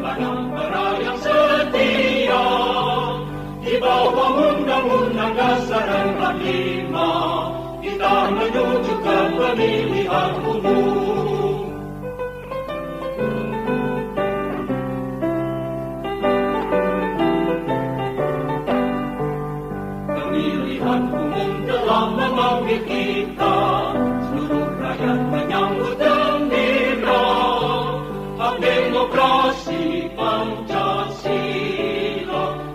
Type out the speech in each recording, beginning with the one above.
Penambara yang setia di bawah Undang-Undang Dasar 45 kita menuju ke pemilihan umum. Pemilihan umum telah memanggil kita, seluruh rakyat menyambut gembira. Hak demokrasi Pancasila,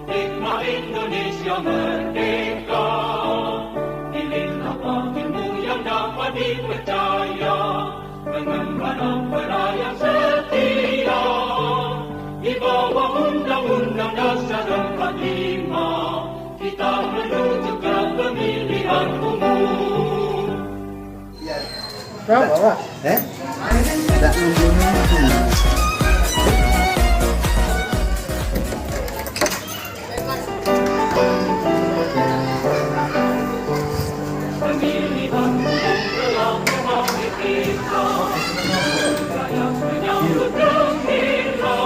hikmah Indonesia merdeka. Pilihlah wakilmu yang dapat dipercaya, pengemban amanah yang setia di bawah Undang-Undang Dasar 45 kita menuju ke pemilihan umum. Berapa? Tak nunggunya Pemilihan umum telah memanggil kita, rakyat menyambut gembira.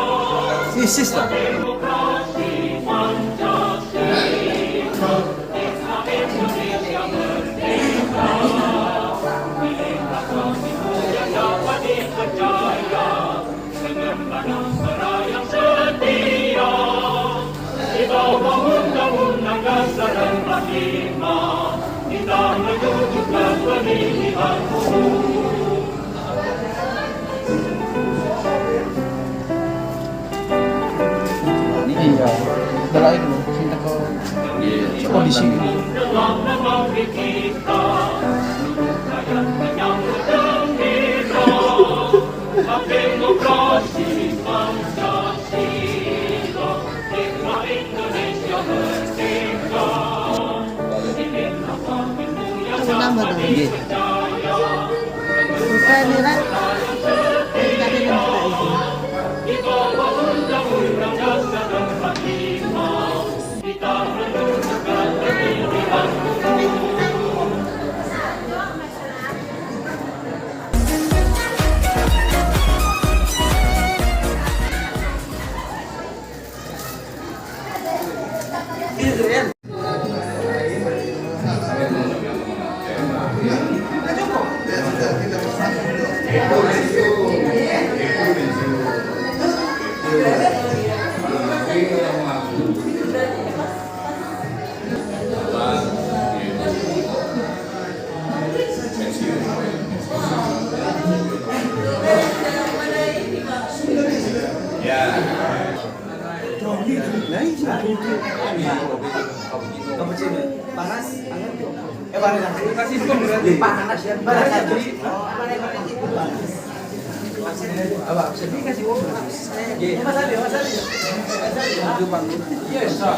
Sisis tak? Demokrasi Pancasila, hikmah Indonesia merdeka. Pilihlah wakilmu yang dapat dipercaya, pengemban amanah yang setia di bawah Undang-Undang Dasar 45 kita menuju ke pemilihan umum. Iya, dalai dulu. Kita ke kondisi ini. Telah memanggil kita, seluruh rakyat menyambut gembira. Hak demokrasi Pancasila, hikmah Indonesia merdeka. Pilihlah wakilmu yang dapat dipercaya, pengemban amanah yang setia di bawah Undang-Undang Dasar 45 kita menuju ke pemilihan umum. Panas, panas. Kasih panas ya. Panas tadi. Apa? Sedih kasih uang. Mas Ali. Yes, sir.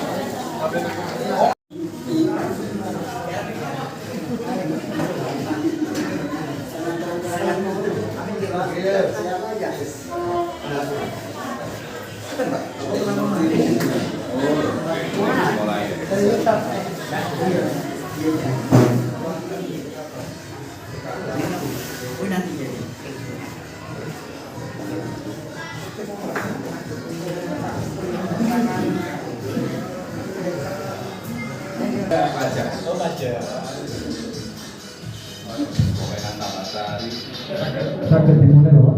Sakit dimulai Pak,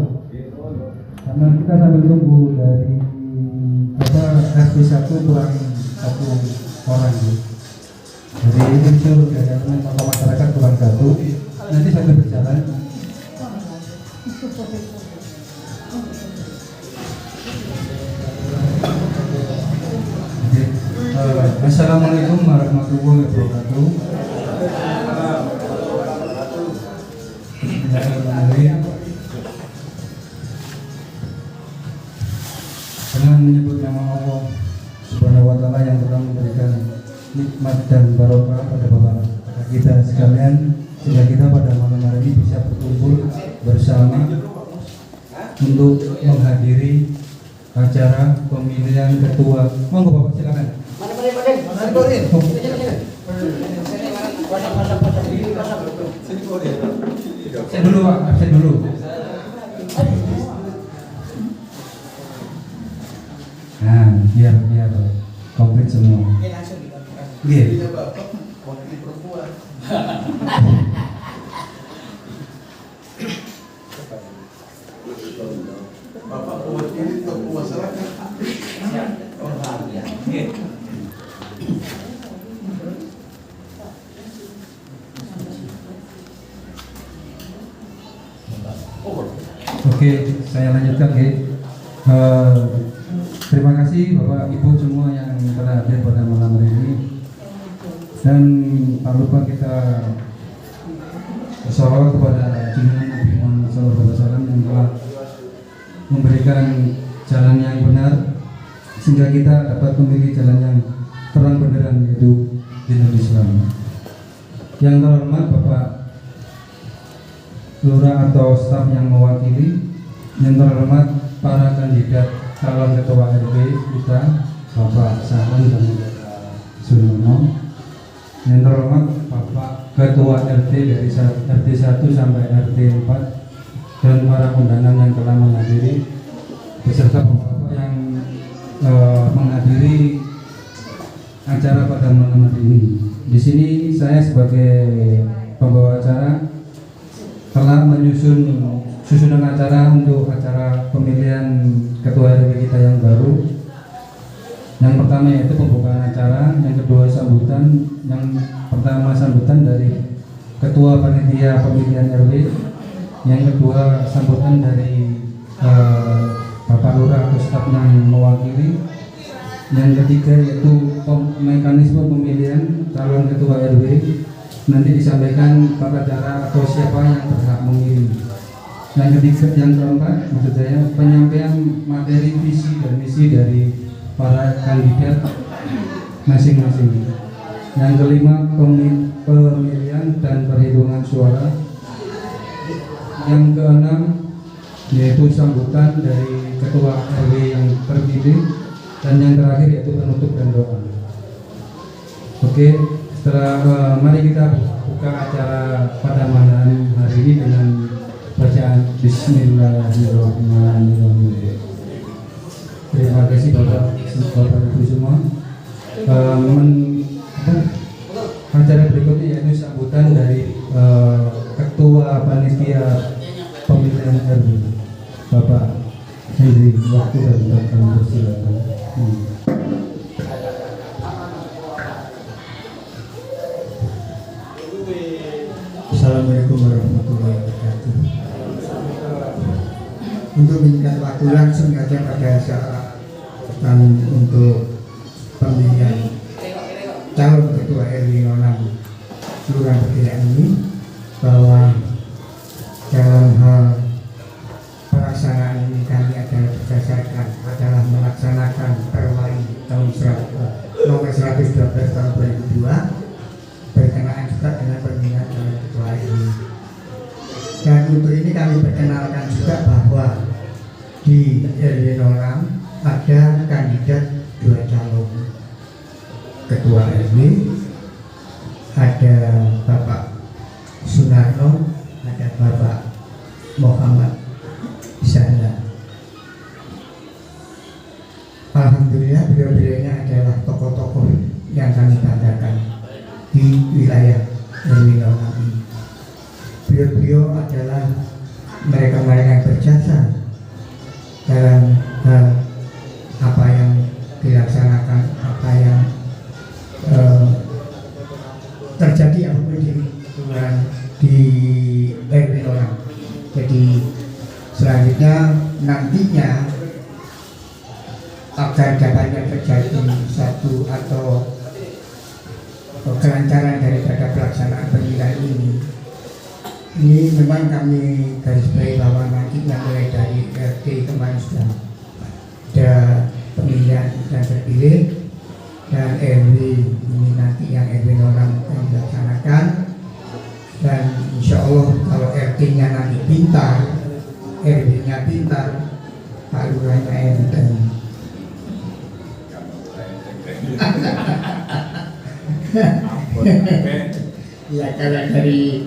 karena kita sambil tunggu dari FP1 kurang 1 orang jadi unsur dari elemen tokoh masyarakat kurang 1 nanti sambil berjalan. Assalamualaikum warahmatullahi wabarakatuh. Dengan menyebut nama Allah Subhanahu wa Ta'ala yang telah memberikan nikmat dan barokah pada Bapak kita sekalian, sehingga kita pada malam hari ini bisa berkumpul bersama untuk menghadiri acara pemilihan ketua. Monggo Bapak silakan. Absen dulu Pak, absen dulu. Nah, biar komplit semua. Ini langsung dikonfirmasi. Iya. Bapak wakil perempuan. Bapak wakil tokoh masyarakat. Oh, iya. Oke, saya lanjutkan ya. Terima kasih Bapak Ibu semua yang telah hadir pada malam hari ini. Dan tak lupa kita bersolawat kepada junjungan Nabi Muhammad SAW yang telah memberikan jalan yang benar sehingga kita dapat memiliki jalan yang terang benderang, yaitu dinul Islam. Yang terhormat Bapak Lurah atau staf yang mewakili, yang terhormat para kandidat calon ketua RW kita, Bapak Sahan dan Sunono, yang terhormat Bapak Ketua RT dari RT 1 sampai RT 4, dan para undangan yang telah menghadiri beserta Bapak yang menghadiri acara pada malam hari ini. Di sini saya sebagai pembawa acara telah menyusun susunan acara untuk acara pemilihan ketua RW kita yang baru. Yang pertama yaitu pembukaan acara, yang kedua sambutan, yang pertama sambutan dari ketua panitia pemilihan RW, yang kedua sambutan dari Bapak Lurah atau staf yang mewakili, yang ketiga yaitu mekanisme pemilihan calon ketua RW. Nanti disampaikan tata cara atau siapa yang berhak memilih. Yang ketiga, yang keempat, maksud saya penyampaian materi visi dan misi dari para kandidat masing-masing. Yang kelima, pemilihan dan perhitungan suara. Yang keenam, yaitu sambutan dari ketua RW yang terpilih, dan yang terakhir yaitu penutup dan doa. Oke. Setelah mari kita buka acara pada malam hari ini dengan bacaan Bismillahirrahmanirrahim. Terima kasih Bapak Ibu semua. Acara berikutnya yaitu sambutan dari Ketua Panitia Pemilihan RW, Bapak Hendri. Waktu dan kami persilakan. Assalamualaikum warahmatullahi wabarakatuh. Untuk meningkat waktu langsung saja pada saat untuk pemilihan calon ketua RW 06 Kelurahan Petiraan ini, bahwa dalam hal pelaksanaan ini kami adalah melaksanakan Perwali tahun nomor 112 tahun 2002 berkenaan juga dengan pemilihan calon ketua RW. Dan untuk ini kami perkenalkan juga bahwa di RW 06 ada kandidat 2 calon ketua RW, ada Bapak Sunarno, ada Bapak Muhammad Isyana. Alhamdulillah beliau-beliaunya adalah tokoh-tokoh yang kami banggakan di wilayah RW 06 ini. Beliau adalah mereka-mereka yang berjasa dalam hal apa yang dilaksanakan, apa yang terjadi apapun di RW 06. Jadi selanjutnya nantinya agar dapatnya terjadi satu atau kelancaran daripada pelaksanaan pemilihan ini memang kami garis bawahi bahwa nantinya mulai dari RT kemarin sudah ada pemilihan dan terpilih, dan RW ini nanti yang RW 06 akan dilaksanakan. Dan insya Allah kalau RT-nya nanti pintar, RW-nya pintar, Pak Lurahnya enten. Ya kalau dari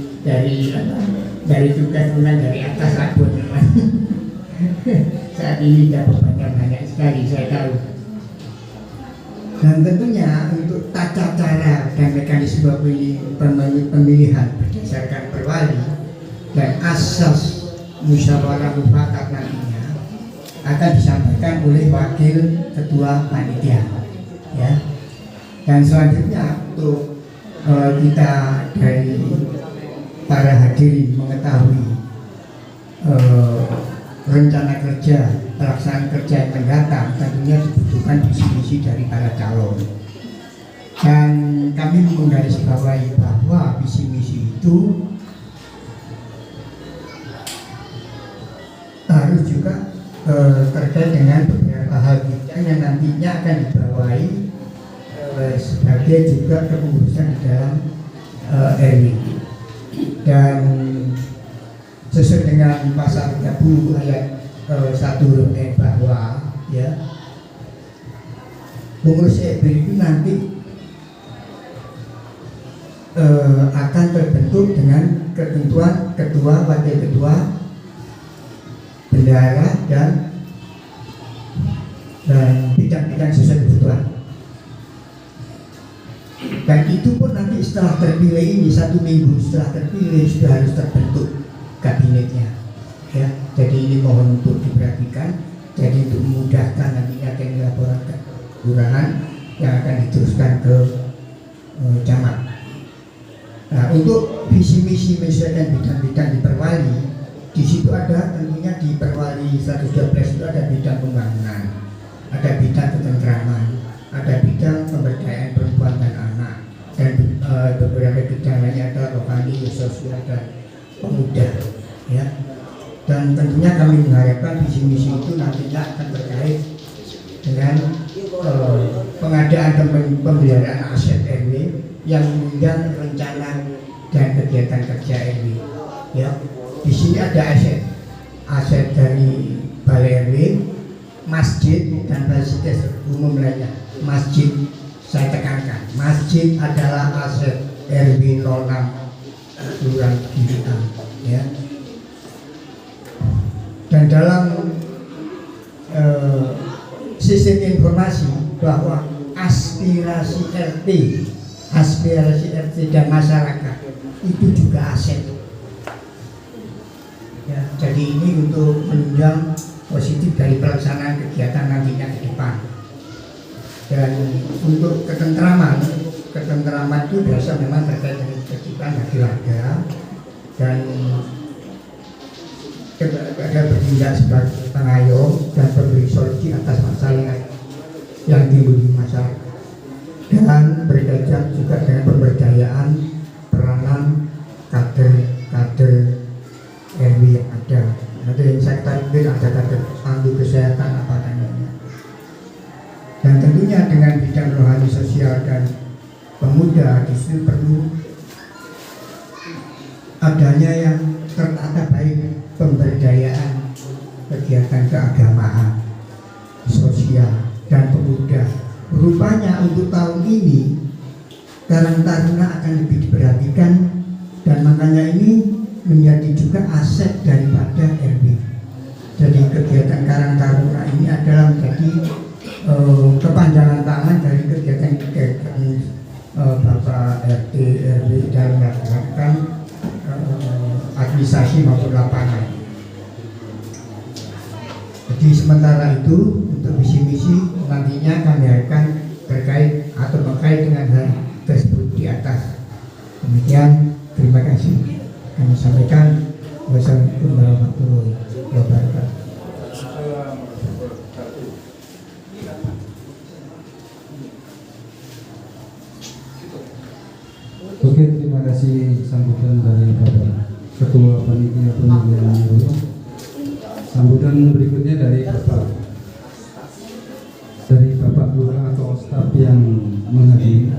tugas memang dari atas abun. Saat ini dapat banyak sekali saya tahu Dan tentunya untuk tata cara dan mekanisme pemilihan berdasarkan perwali dan asas musyawarah mufakat nantinya akan disampaikan oleh wakil ketua panitia, ya. Dan selanjutnya untuk kita dari para hadirin mengetahui rencana kerja, pelaksanaan kerja yang mendatang, tentunya dibutuhkan visi misi dari para calon. Dan kami menggarisbawahi bahwa visi misi itu harus juga terkait dengan beberapa hal yang nantinya akan dibawahi sebagai juga kepengurusan di dalam RW. Dan sesuai dengan pasal 30 ayat 1 huruf E bahwa ya pengurus RW itu nanti akan terbentuk dengan ketentuan ketua, wakil ketua, bendahara dan bidang-bidang sesuai kebutuhan. Dan itu pun nanti setelah terpilih ini 1 minggu setelah terpilih sudah harus terbentuk kabinetnya, ya. Jadi ini mohon untuk diperhatikan. Jadi untuk memudahkan nantinya akan dilaporkan ke kelurahan yang akan diteruskan ke camat. Nah, untuk visi misi misalkan bidang-bidang di perwali, di situ ada tentunya di perwali 112 itu ada bidang pembangunan, ada bidang ketentraman, ada bidang pemberdayaan perempuan dan anak, dan beberapa bidang lainnya ada rohani, sosial dan pemuda, ya. Dan tentunya kami mengharapkan visi misi itu nantinya akan terkait dengan pengadaan dan pemeliharaan aset RW yang menunjang rencana dan kegiatan kerja RW, ya. Di sini ada aset dari balai RW, masjid dan fasilitas umum lainnya. Masjid, saya tekankan, masjid adalah aset RW 06 Kelurahan Gilian, ya. Dan dalam sistem informasi bahwa aspirasi RT dan masyarakat itu juga aset, ya. Jadi ini untuk menunjang positif dari pelaksanaan kegiatan nantinya ke depan. Dan untuk ketentraman itu biasa memang terkait dengan ketertiban bagi warga dan ada bertindak sebagai pengayom dan pemberi solusi atas masalah yang timbul di masyarakat, dan berkaitan juga dengan pemberdayaan peranan kader RW yang ada. Nanti yang saya katakan ada kader pandu kesehatan apa namanya. Dan tentunya dengan bidang rohani, sosial dan pemuda di situ perlu adanya yang tertata baik, pemberdayaan kegiatan keagamaan, sosial dan pemuda. Rupanya untuk tahun ini Karang Taruna akan lebih diperhatikan, dan makanya ini menjadi juga aset daripada RW. Jadi kegiatan Karang Taruna ini adalah menjadi kepanjangan tangan dari kegiatan Bapak RT RW dan melakukan administrasi maupun lapangan. Jadi sementara itu untuk visi-misi nantinya kami akan terkait atau terkait dengan hal tersebut di atas. Demikian, terima kasih kami sampaikan. Wassalamualaikum warahmatullahi wabarakatuh. Oke, terima kasih sambutan dari Bapak Ketua Panitia Pemilihan RW. Sambutan berikutnya dari Bapak Lurah atau staf yang menghadiri.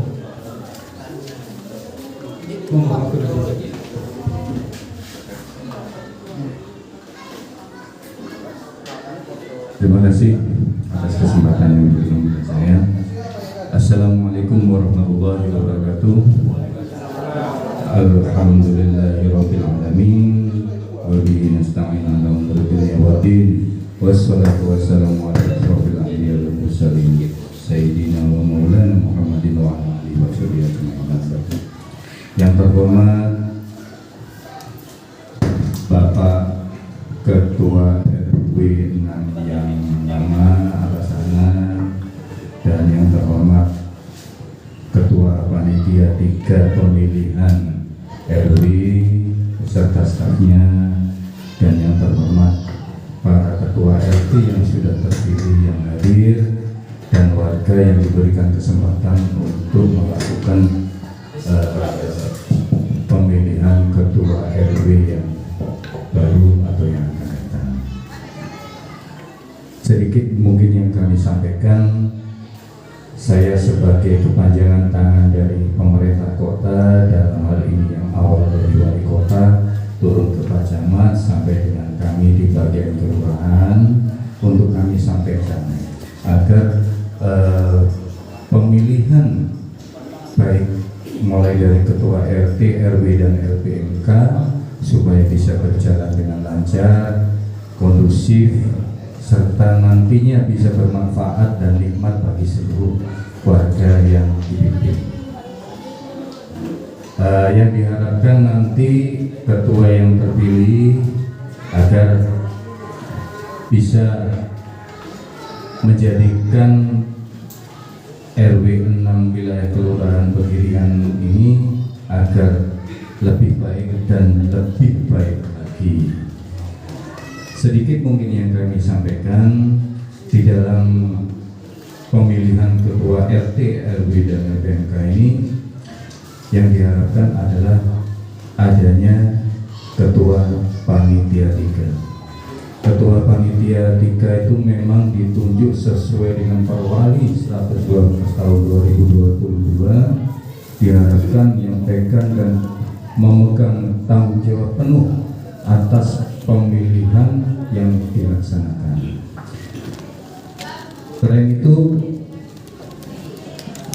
Terima kasih atas kesempatan yang diberikan kepada saya. Assalamualaikum warahmatullahi wabarakatuh. Alhamdulillahirabbil alamin wa bihi nasta'in ala umuri dunya waddin wassalatu wassalamu ala asyrofil anbiya'i wal mursalin sayyidina wa maulana terhormat Bapak Ketua RW 6 yang lama Alasana, dan yang terhormat Ketua Panitia 3 pemilihan RW beserta stafnya, dan yang terhormat para ketua RT yang sudah terpilih yang hadir, dan warga yang diberikan kesempatan untuk melakukan pemilihan ketua RW yang baru atau yang akan datang. Sedikit mungkin yang kami sampaikan, saya sebagai kepanjangan tangan dari pemerintah kota, dalam hal ini yang awal dari wali kota turun ke Pak Camat sampai dengan kami di bagian kelurahan, untuk kami sampaikan agar pemilihan baik mulai dari ketua RT, RW dan LPMK supaya bisa berjalan dengan lancar, kondusif, serta nantinya bisa bermanfaat dan nikmat bagi seluruh warga yang dipimpin. Yang diharapkan nanti ketua yang terpilih agar bisa menjadikan RW 6 wilayah Kelurahan Pegirian ini agar lebih baik dan lebih baik lagi. Sedikit mungkin yang kami sampaikan di dalam pemilihan ketua RT, RW dan LPMK ini, yang diharapkan adalah adanya ketua panitia 3. Ketua panitia 3 itu memang ditunjuk sesuai dengan Perwali 112 tahun 2022, diharapkan menyampaikan dan memegang tanggung jawab penuh atas pemilihan yang dilaksanakan. Selain itu,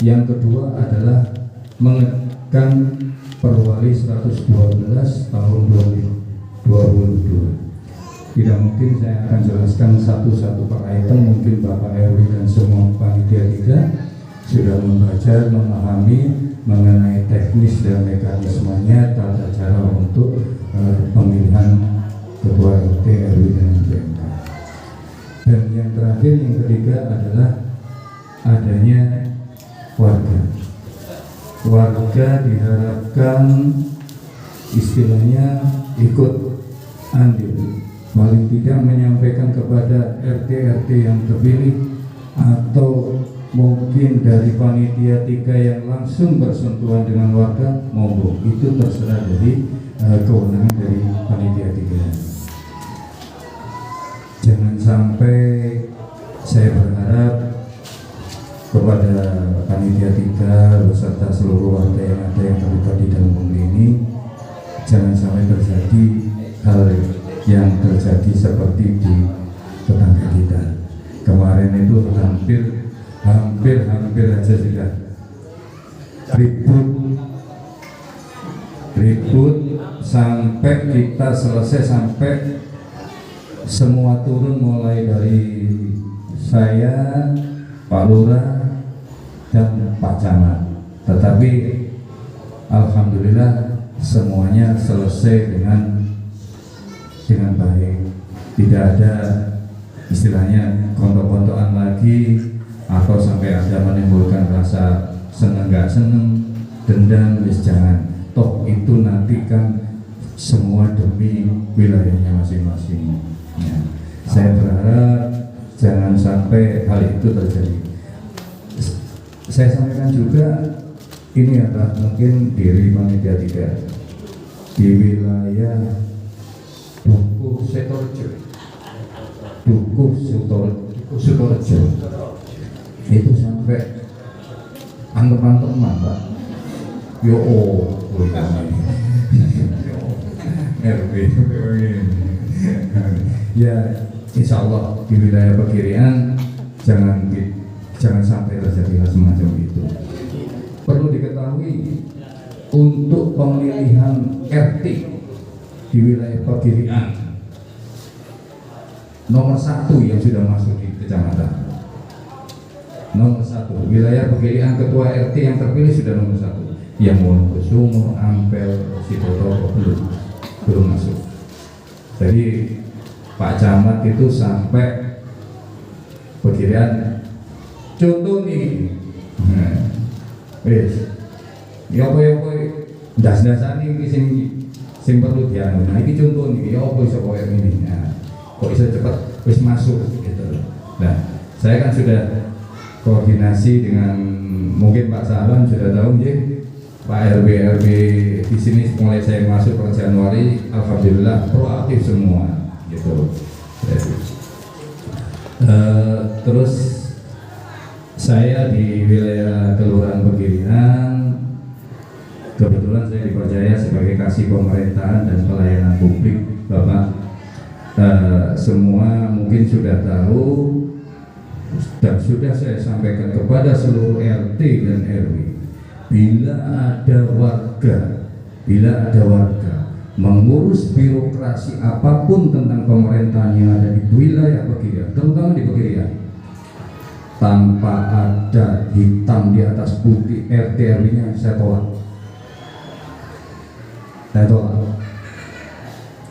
yang kedua adalah mengekan Perwali 112 tahun 2022. Tidak mungkin saya akan jelaskan satu-satu per item, mungkin Bapak RW dan semua panitia 3 sudah membaca, memahami mengenai teknis dan mekanismenya, tata cara untuk pemilihan ketua RT, RW dan LPMK. Dan yang terakhir, yang ketiga adalah adanya warga. Warga diharapkan istilahnya ikut andil, paling tidak menyampaikan kepada RT-RT yang terpilih atau mungkin dari panitia 3 yang langsung bersentuhan dengan warga, monggo, itu terserah dari kewenangan dari panitia 3. Jangan sampai, saya berharap kepada panitia 3 beserta seluruh warga yang ada yang terlibat di dalam pemilih ini, jangan sampai terjadi hal yang terjadi seperti di tetangga kita kemarin itu. Hampir aja sudah ribut sampai kita selesai, sampai semua turun, mulai dari saya, Pak Lurah dan Pak Camat. Tetapi alhamdulillah semuanya selesai dengan baik, tidak ada istilahnya kontok-kontokan lagi atau sampai ada menimbulkan rasa seneng gak seneng, dendam, jangan. Toh itu nanti kan semua demi wilayahnya masing-masing ya. Saya berharap jangan sampai hal itu terjadi. Saya sampaikan juga, ini adalah mungkin diri panitia 3 di wilayah Dukuh Sutorjo itu sampai antem-anteman Pak. Ya insya Allah di wilayah Pegirian jangan sampai terjadi hal semacam itu. Perlu diketahui, untuk pemilihan RT di wilayah Pegirian nomor 1 yang sudah masuk di kecamatan, nomor 1 wilayah Pegirian, ketua RT yang terpilih sudah nomor 1. yang Wonokusumo, Ampel, Sidoarjo belum masuk. Jadi Pak Camat itu sampai Pegirian contoh nih, ya apa das-dasan ini sing perlu dianu. Nah ini contoh nih, ya apa bisa koyok ini, nah, kok bisa cepat wis masuk gitu. Nah saya kan sudah koordinasi dengan mungkin Pak Salon sudah tahu ya, Pak RW di sini mulai saya masuk per Januari, alhamdulillah proaktif semua gitu. Terus saya di wilayah Kelurahan Pegirian kebetulan saya dipercaya sebagai kasih pemerintahan dan pelayanan publik. Bapak semua mungkin sudah tahu dan sudah saya sampaikan kepada seluruh RT dan RW, bila ada warga mengurus birokrasi apapun tentang pemerintahan yang ada di wilayah Pegirian, terutama di Pegirian, tanpa ada hitam di atas putih RT RW-nya, saya tolak.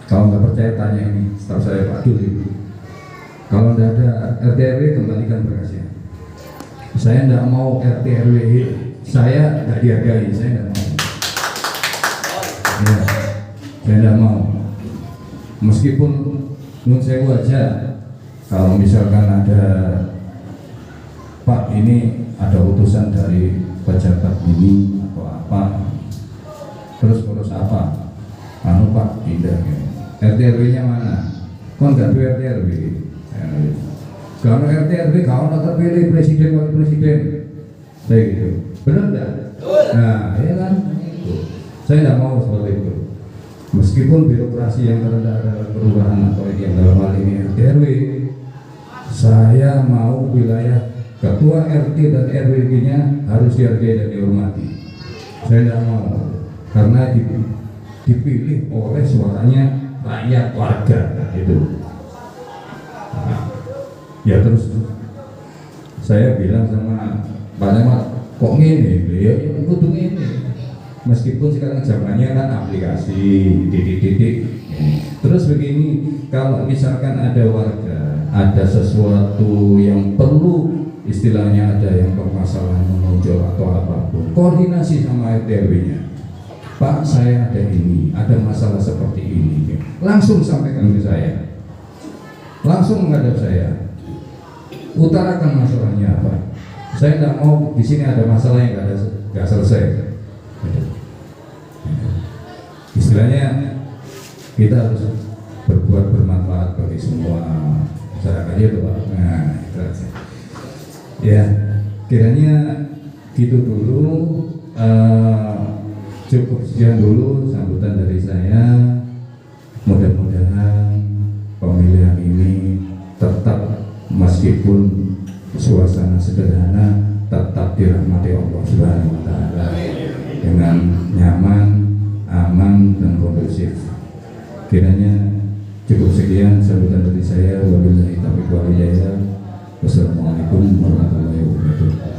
Kalau nggak percaya tanya ini staf saya Pak Dul. Kalau tidak ada RT RW, kembalikan berkasnya. Saya tidak mau RT RW saya tidak dihargai, saya tidak mau. Ya, saya tidak mau. Meskipun nun sewu aja, kalau misalkan ada Pak ini ada utusan dari pejabat ini atau apa, terus apa? Anu Pak pindah gitu. RT RW-nya mana? Kok nggak RT RW? Kalau RT RW kalau nggak terpilih presiden wakil presiden, saya gitu. Benar nggak? Nah, ya kan? Saya tidak mau seperti itu. Meskipun birokrasi yang terhadap perubahan atau yang dalam hal ini RT RW, saya mau wilayah ketua RT dan RW-nya harus dihargai dan dihormati. Saya tidak mau, karena dipilih oleh suaranya rakyat warga itu. Nah, ya terus saya bilang sama Pak Camat, kok ngene? Ya kudu ngene. Meskipun sekarang zamannya kan aplikasi titik-titik. Terus begini, kalau misalkan ada warga, ada sesuatu yang perlu, istilahnya ada yang permasalahan menonjol atau apapun, koordinasi sama RT RW-nya. Pak, saya ada ini, ada masalah seperti ini. Langsung sampaikan ke saya. Langsung menghadap saya. Utarakan masalahnya apa. Saya tidak mau di sini ada masalah yang nggak selesai. Istilahnya kita harus berbuat bermanfaat bagi semua masyarakat itu, Pak. Nah, itu aja. Ya, kiranya gitu dulu. Cukup sekian dulu sambutan dari saya. Mudah-mudahan pemilihan ini tetap, meskipun suasana sederhana, tetap dirahmati Allah Subhanahu wa Ta'ala dengan nyaman, aman, dan kondusif. Kiranya cukup sekian sambutan dari saya. Wabillahi taufiq wal hidayah. Wassalamualaikum warahmatullahi wabarakatuh.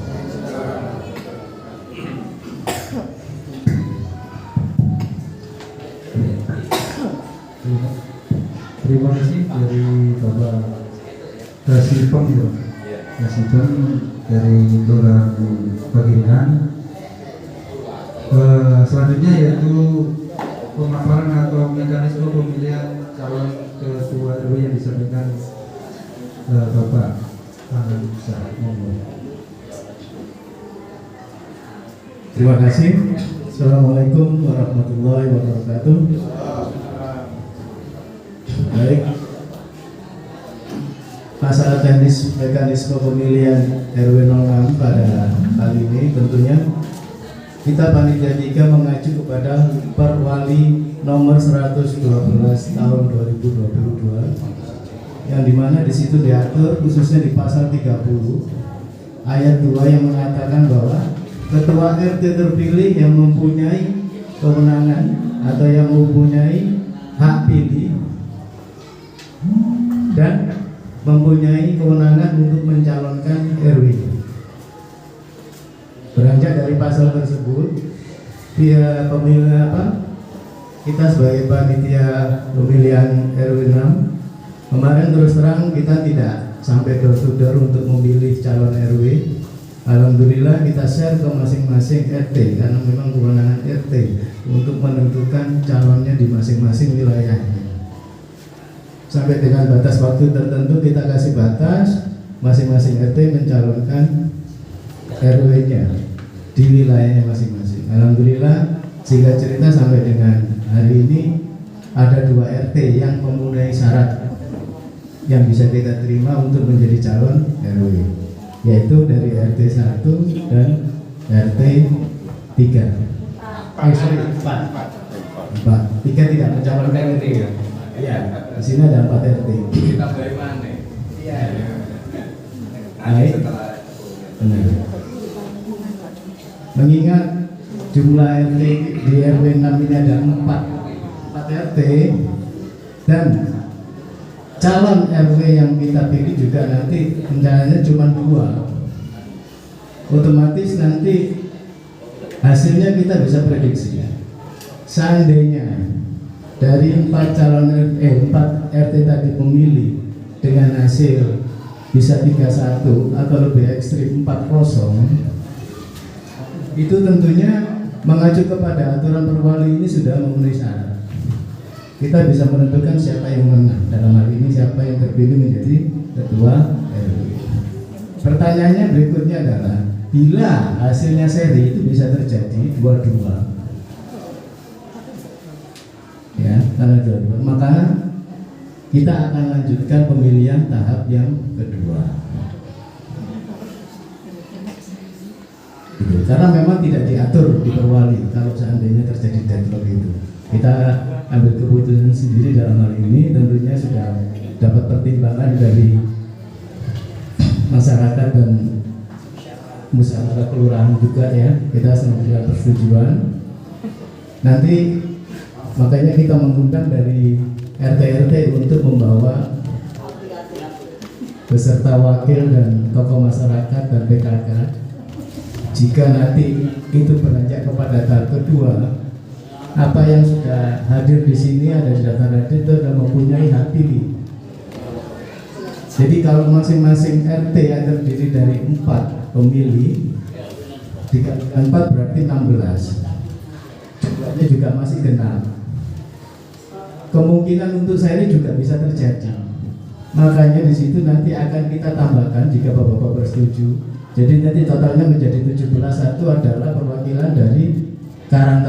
Terima kasih dari Bapak Kasipong, Kasipong dari Kelurahan Pegirian. Selanjutnya yaitu pemaparan atau mekanisme pemilihan calon ketua RW yang disampaikan Bapak Ansa. Terima kasih. Assalamualaikum warahmatullahi wabarakatuh. Baik, masalah teknis mekanisme pemilihan RW 06 pada kali ini tentunya kita Panitia 3 mengacu kepada Perwali nomor 112 tahun 2022 yang dimana di situ diatur khususnya di pasal 30 ayat 2 yang mengatakan bahwa ketua RT terpilih yang mempunyai kewenangan atau yang mempunyai hak pilih dan mempunyai kewenangan untuk mencalonkan RW. Beranjak dari pasal tersebut, via pemilihan kita sebagai panitia pemilihan RW 6 kemarin terus terang kita tidak sampai door to door untuk memilih calon RW. Alhamdulillah kita share ke masing-masing RT karena memang kewenangan RT untuk menentukan calonnya di masing-masing wilayahnya. Sampai dengan batas waktu tertentu kita kasih batas, masing-masing RT mencalonkan RW-nya di wilayahnya masing-masing. Alhamdulillah sehingga cerita sampai dengan hari ini ada 2 RT yang memenuhi syarat yang bisa kita terima untuk menjadi calon RW, yaitu dari RT 1 dan RT 3. Sorry, 4. 3 tidak mencalonkan RT ya. Iya, di sini ada 4 RT. Kita dari mana? Iya. Baik. Benar. Mengingat jumlah RT di RW 6 ini ada 4 RT dan calon RW yang kita pilih juga nanti rencananya cuma 2. Otomatis nanti hasilnya kita bisa prediksi. Seandainya dari 4 RT tadi memilih dengan hasil bisa 3-1 atau lebih ekstrim 4-0, itu tentunya mengacu kepada aturan perwali ini sudah memenuhi syarat. Kita bisa menentukan siapa yang menang. Dalam hal ini siapa yang terpilih menjadi ketua RW. Pertanyaannya berikutnya adalah bila hasilnya seri itu bisa terjadi 2-2. Ya, karena 2-2. Maka kita akan lanjutkan pemilihan tahap yang kedua. Karena memang tidak diatur di perwali kalau seandainya terjadi deadlock itu. Kita ambil keputusan sendiri dalam hal ini, tentunya sudah dapat pertimbangan dari masyarakat dan musyawarah kelurahan juga ya. Kita memberikan persetujuan. Nanti makanya kita mengundang dari RT-RT untuk membawa beserta wakil dan tokoh masyarakat dan PKK. Jika nanti itu beranjak kepada tahap kedua, apa yang sudah hadir di sini ada di daftar RT itu sudah mempunyai hak pilih. Jadi kalau masing-masing RT yang terdiri dari 4 pemilih dikalikan 4 berarti 16. Jumlahnya juga masih genap. Kemungkinan untuk seri juga bisa terjadi. Makanya di situ nanti akan kita tambahkan jika Bapak-bapak bersetuju. Jadi nanti totalnya menjadi 17. Satu adalah perwakilan dari Karang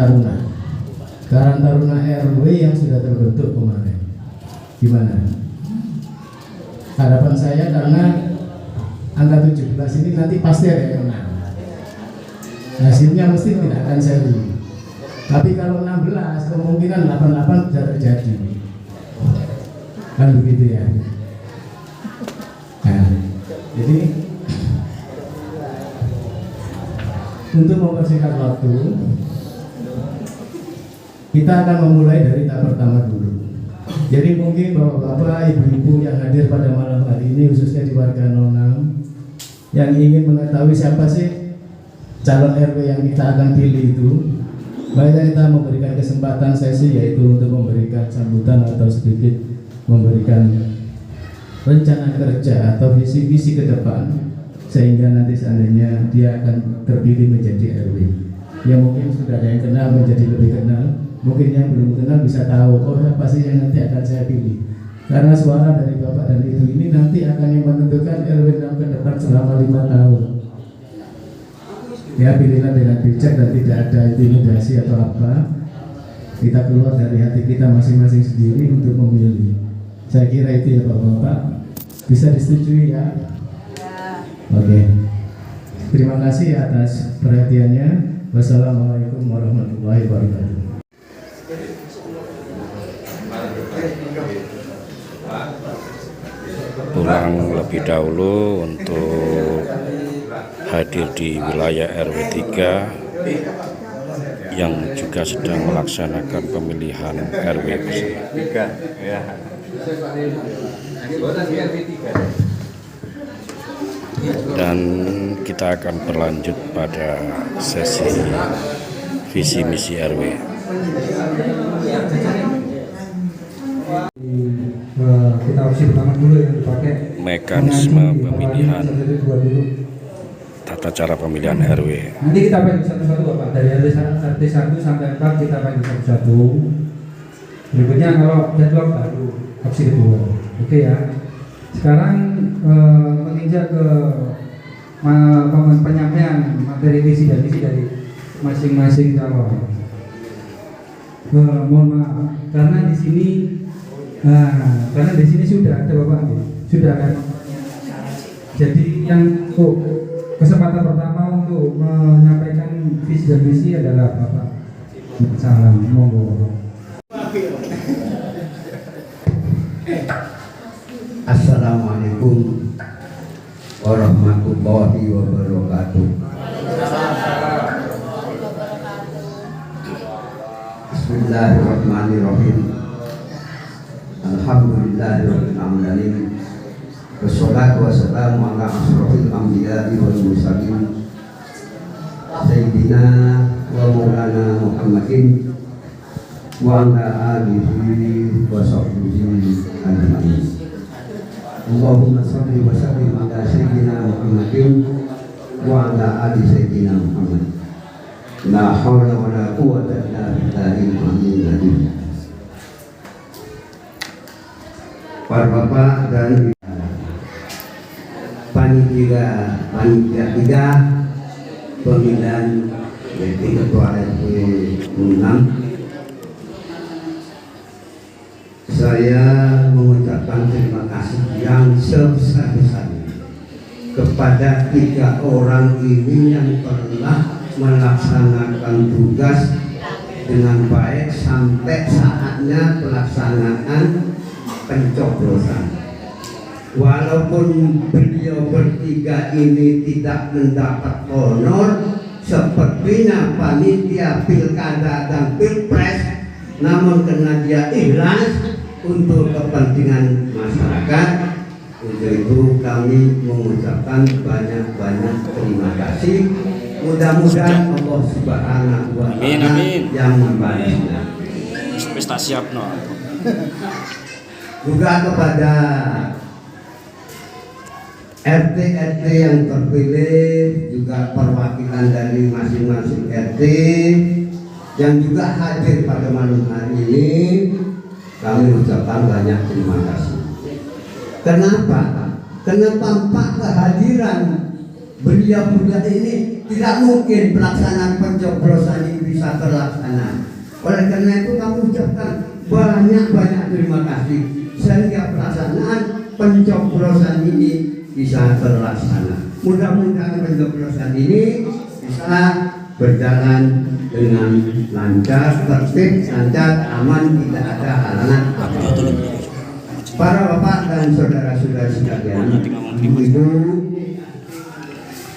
Taruna RW yang sudah terbentuk kemarin. Gimana? Harapan saya karena angka 17 ini nanti pasti ada yang menang. Hasilnya mesti tidak akan seri. Tapi kalau 16 kemungkinan 88 bisa terjadi. Kan begitu ya. Nah, jadi untuk mempersingkat waktu, kita akan memulai dari tahap pertama dulu. Jadi mungkin bapak-bapak, ibu-ibu yang hadir pada malam hari ini, khususnya di warga 06, yang ingin mengetahui siapa sih calon RW yang kita akan pilih itu, baiknya kita memberikan kesempatan sesi yaitu untuk memberikan sambutan atau sedikit memberikan rencana kerja atau visi-visi ke depan, sehingga nanti seandainya dia akan terpilih menjadi RW. Yang mungkin sudah ada yang kenal menjadi lebih kenal, mungkin yang belum kenal bisa tahu, oh siapa sih yang nanti akan saya pilih. Karena suara dari bapak dan ibu ini nanti akan yang menentukan RW 6 ke depan selama 5 tahun. Ya, pilihlah dengan bijak dan tidak ada intimidasi atau apa. Kita keluar dari hati kita masing-masing sendiri untuk memilih. Saya kira itu ya bapak-bapak. Bisa disetujui ya? Oke. Terima kasih atas perhatiannya. Wassalamualaikum warahmatullahi wabarakatuh. Pulang lebih dahulu untuk hadir di wilayah RW 3 yang juga sedang melaksanakan pemilihan RW bersama. Dan kita akan berlanjut pada sesi visi misi RW. Kita opsi pertama dulu yang dipakai Mekanisme pemilihan tata cara pemilihan RW. Nanti kita panggil satu-satu Bapak, dari RT 1 sampai 4 kita panggil satu-satu. Berikutnya kalau deadlock baru opsi kedua. Oke ya. Sekarang menginjak ke penyampaian materi visi dan misi dari masing-masing calon. Mohon maaf karena di sini sudah ada Bapak, sudah kan. Jadi yang kesempatan pertama untuk menyampaikan visi dan misi adalah Bapak. Salam, monggo. Assalamualaikum warahmatullahi wabarakatuh. Bismillahirrahmanirrahim. Alhamdulillahirabbil alamin. Wassalatu wassalamu ala asrofil anbiya'i wal mursalin Sayyidina wa maulana Muhammadin wa ala alihi wa sahbihi ajma'in. Allahumma shalli wa sallim ala sayyidina Muhammadin wa ala ali sayyidina Muhammad. La haula wa la quwwata illa billahil aliyyil azim. Para bapak dan panitia 3 pemilihan yaitu ketua RT 6, saya mengucapkan terima kasih yang sebesar-besarnya kepada 3 orang ini yang telah melaksanakan tugas dengan baik sampai saatnya pelaksanaan pencoblosan. Walaupun beliau bertiga ini tidak mendapat honor sepertinya panitia pilkada dan pilpres, namun karena dia ikhlas untuk kepentingan masyarakat, untuk itu kami mengucapkan banyak-banyak terima kasih. Mudah-mudahan Allah Subhanahu wa Ta'ala yang membantunya. Pesta siap no. Juga kepada RT-RT yang terpilih, juga perwakilan dari masing-masing RT yang juga hadir pada malam hari ini, kami ucapkan banyak terima kasih. Kenapa? Karena tanpa kehadiran beliau-beliau ini tidak mungkin pelaksanaan pencoblosan ini bisa terlaksana. Oleh karena itu kami ucapkan banyak-banyak terima kasih sehingga pelaksanaan pencoblosan ini bisa terlaksana. Mudah-mudahan pencoblosan ini bisa berjalan dengan lancar, tertib, lancar, aman, tidak ada halangan. Para bapak dan saudara-saudara sekalian, itu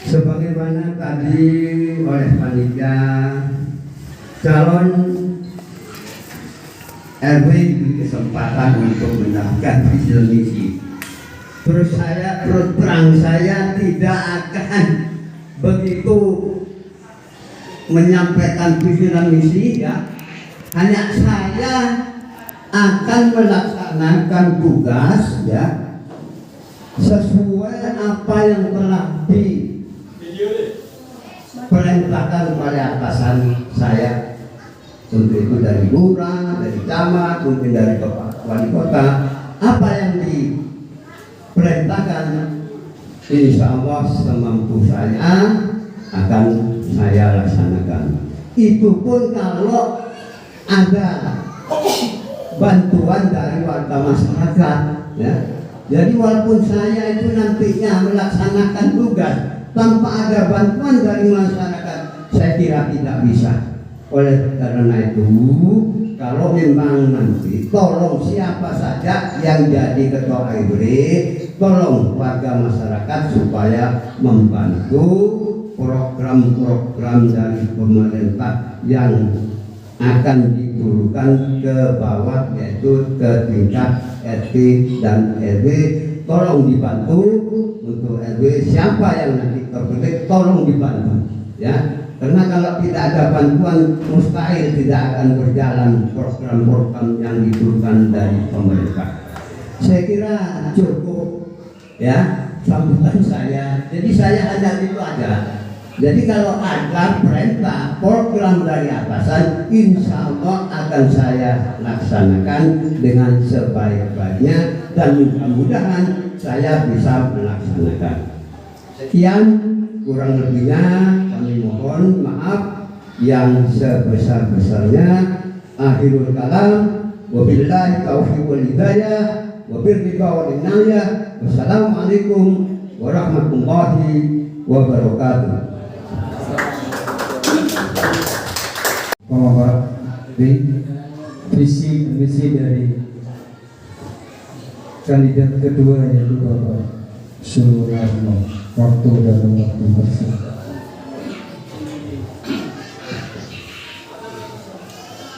sebagaimana tadi oleh panitia, calon RW diberi kesempatan untuk mendapatkan visi misi. Terus terang saya tidak akan begitu menyampaikan visi dan misi ya. Hanya saya akan melaksanakan tugas ya sesuai apa yang telah diperintahkan oleh atasan saya. Untuk itu dari lurah, dari camat, mungkin dari wali kota, apa yang diperintahkan, insya Allah semampu saya akan saya laksanakan. Itu pun kalau ada bantuan dari warga masyarakat, ya. Jadi walaupun saya itu nantinya melaksanakan tugas tanpa ada bantuan dari masyarakat, saya kira tidak bisa. Oleh karena itu, kalau memang nanti tolong siapa saja yang jadi ketua RW, tolong warga masyarakat supaya membantu program-program dari pemerintah yang akan diturunkan ke bawah, yaitu ke tingkat RT dan RW. Tolong dibantu untuk RW, siapa yang nanti terpilih tolong dibantu ya. Karena kalau tidak ada bantuan, mustahil tidak akan berjalan program-program yang diberikan dari pemerintah. Saya kira cukup ya sambutan saya. Jadi saya hanya itu aja. Jadi kalau ada perintah program dari atasan, insya Allah akan saya laksanakan dengan sebaik-baiknya dan mudah-mudahan saya bisa melaksanakan. Sekian, kurang lebihnya kami mohon maaf yang sebesar-besarnya. Akhirul kalam, wabillahi taufiq wal hidayah, wabillahi wal inayah. Wassalamualaikum warahmatullahi wabarakatuh. Bapak visi misi dari kandidat kedua yaitu Bapak Suryarno. Waktu dan waktu bersih.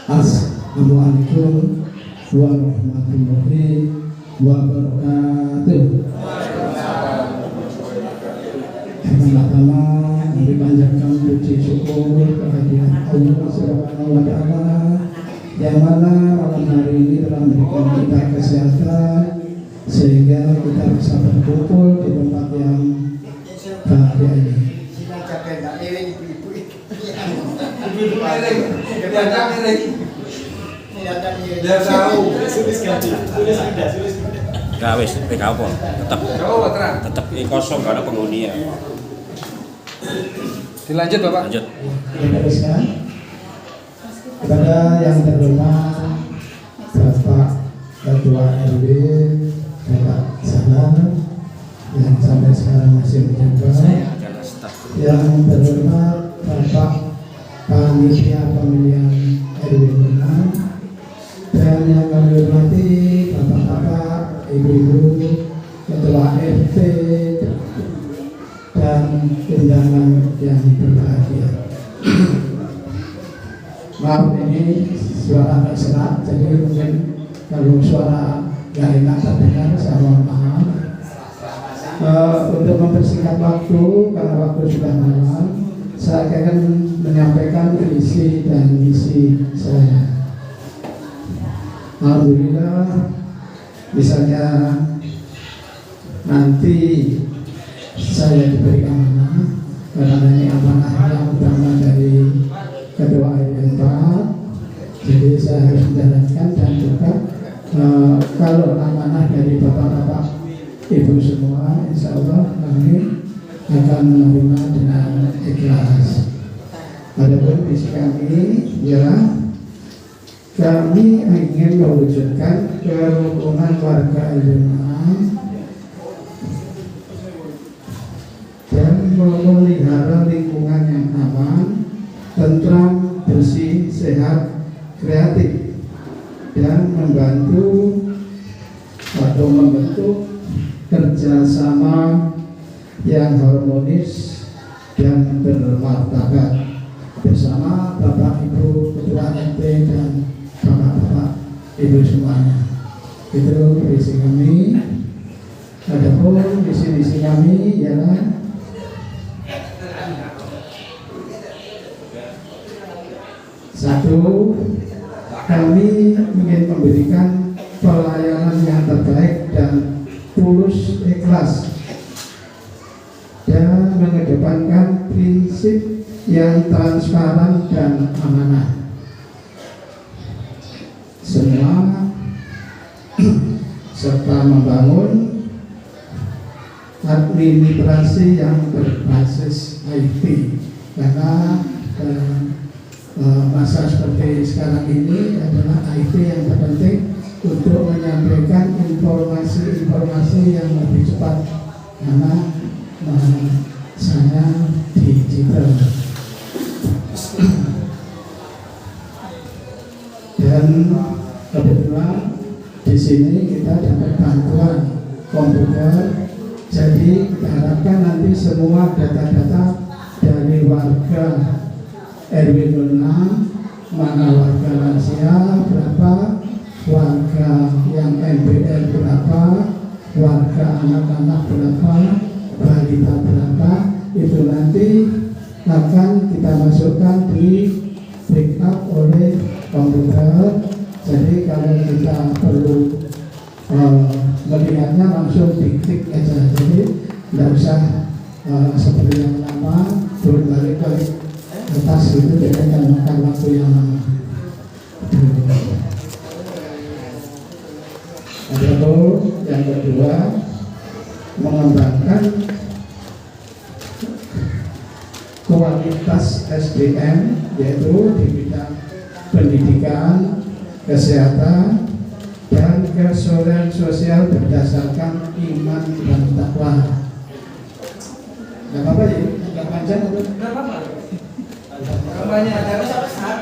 Assalamualaikum warahmatullahi wabarakatuh. Pertama-tama kami panjatkan puji syukur kehadiran Allah Subhanahu wa Ta'ala yang mana malam hari ini telah memberikan kita kesehatan sehingga kita bisa berkumpul di tempat yang bahagia ini. Gak wis, apa? Tetap kosong, gak ada penghuni ya. Dilanjut Bapak. Lanjut. Teruskan kepada yang terhormat Bapak Ketua RW Bapak Sabar yang sampai sekarang masih menjabat, yang terhormat Bapak Panitia Pemilihan RW 6, dan yang kami hormati Bapak-bapak, Ibu-ibu, Ketua RT dan undangan yang berbahagia. Maaf ini suara agak serak, jadi mungkin kalau suara gak enak terdengar saya mohon maaf. Untuk mempersingkat waktu karena waktu sudah malam, saya akan menyampaikan visi dan misi saya. Alhamdulillah, misalnya nanti saya diberi amanah, karena ini amanah yang utama dari Ketua RW 4, jadi saya harus menjalankan. Dan juga kalau amanah dari bapak-bapak ibu semua, insya Allah kami akan menerima dengan ikhlas. Adapun visi kami ialah kami ingin mewujudkan kerukunan warga RW 6 dan memelihara lingkungan yang aman, tentram, bersih, sehat, kreatif, dan membantu atau membentuk kerjasama yang harmonis dan bermartabat bersama Bapak Ibu Ketua RT dan Bapak-bapak Ibu semuanya. Itu visi kami. Adapun visi-misi kami ialah satu, kami ingin memberikan pelayanan yang terbaik dan tulus ikhlas dan mengedepankan prinsip yang transparan dan amanah. Semua serta membangun administrasi yang berbasis IT, karena masa seperti sekarang ini adalah IT yang terpenting untuk menyampaikan informasi-informasi yang lebih cepat, karena saya digital. Dan kebetulan di sini kita dapat bantuan komputer, jadi kita harapkan nanti semua data-data dari warga RW 06, mana warga lansia berapa, warga yang MBR berapa, warga anak-anak berapa, balita berapa, itu nanti akan kita masukkan di backup oleh komputer. Jadi kalau kita perlu melihatnya langsung diklik aja, jadi tidak usah seperti yang lama balik kertas itu, jadi memakan waktu yang lama. Adapun yang kedua, mengembangkan kualitas SDM, yaitu di bidang pendidikan, kesehatan, dan kesulitan sosial berdasarkan iman dan takwa. Gak apa-apa ya, gak panjang atau? Gak apa-apa. Kampanye acara besar.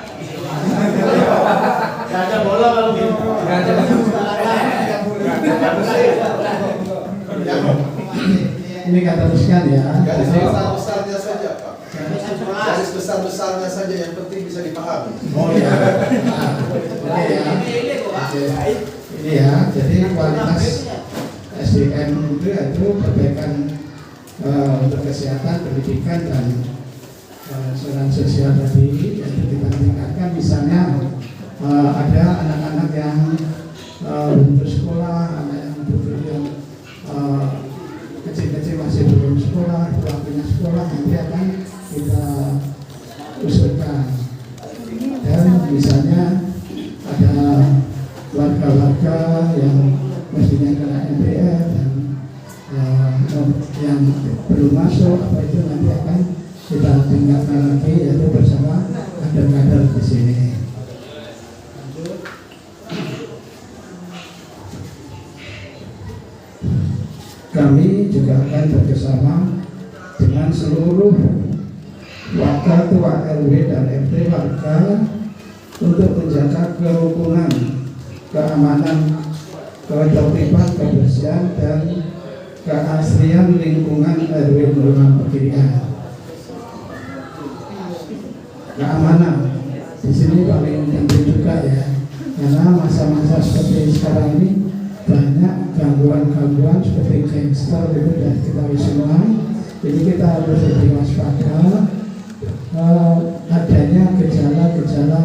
Gak ada bola kalau gitu. Gak ada. Ini kata teruskan ya. Garis besar-besarnya saja, Pak. Garis besar-besarnya saja, yang penting bisa dipahami. Oh ya. Ini ya, jadi kualitas SDM itu perbaikan untuk kesehatan, pendidikan, dan asuransi sosial tadi, yang kita tingkatkan. Misalnya ada anak-anak yang belum sekolah, anak yang kecil-kecil masih belum sekolah, waktunya sekolah, nanti akan kita usulkan. Dan misalnya ada warga-warga yang mestinya kena MPR dan yang belum masuk, apa itu nanti akan kita tingkatkan lagi, yaitu bersama kader-kader di sini. Kami juga akan bekerjasama dengan seluruh wakil tua RW dan RT warga untuk menjaga kerukunan, keamanan, ketertiban, kebersihan, dan keaslian lingkungan RW 06 Pegirian. Keamanan di sini paling penting juga ya, karena masa-masa seperti sekarang ini banyak gangguan-gangguan seperti gangster itu dan kita semua. Jadi kita harus lebih waspada adanya gejala-gejala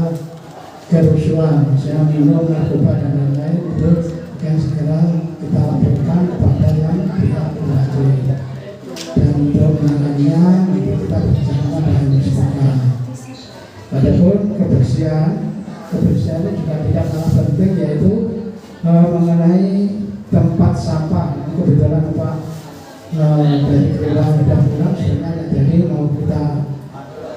kerusuhan, misalnya minum, narkoba, dan lain-lain, itu akan segera kita laporkan kepada yang pihak berwajib. Dan untuk menangannya kita bersama dengan masyarakat. Adapun kebersihan itu juga tidak kalah penting, yaitu mengenai tempat sampah. Kebetulan Pak dari Kelurahan Dapura sebenarnya, jadi mau kita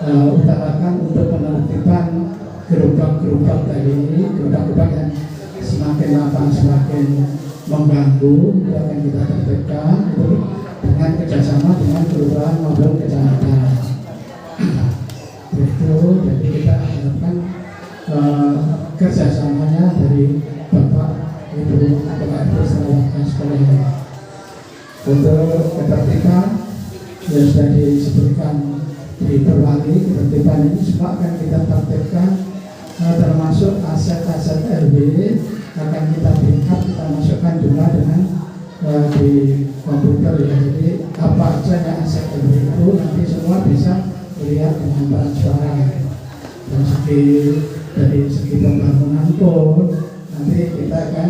utarakan untuk penertiban gerobak-gerobak tadi ini, gerobak-gerobak yang semakin lama semakin mengganggu, itu akan kita tertibkan dengan kerjasama dengan kelurahan maupun kecamatan. Itu jadi kita harapkan kerjasamanya dari Bapak Ibu Kepala RT serta sekalian. Untuk ketertiban yang sudah disebutkan di Perwali, ketertiban ini semua akan kita tertibkan, termasuk aset-aset RW akan kita backup, kita masukkan juga dengan di komputer ya. Jadi apa aja yang aset RW itu nanti semua bisa melihat dengan transparan. Dan dari segi pembangunan pun nanti kita akan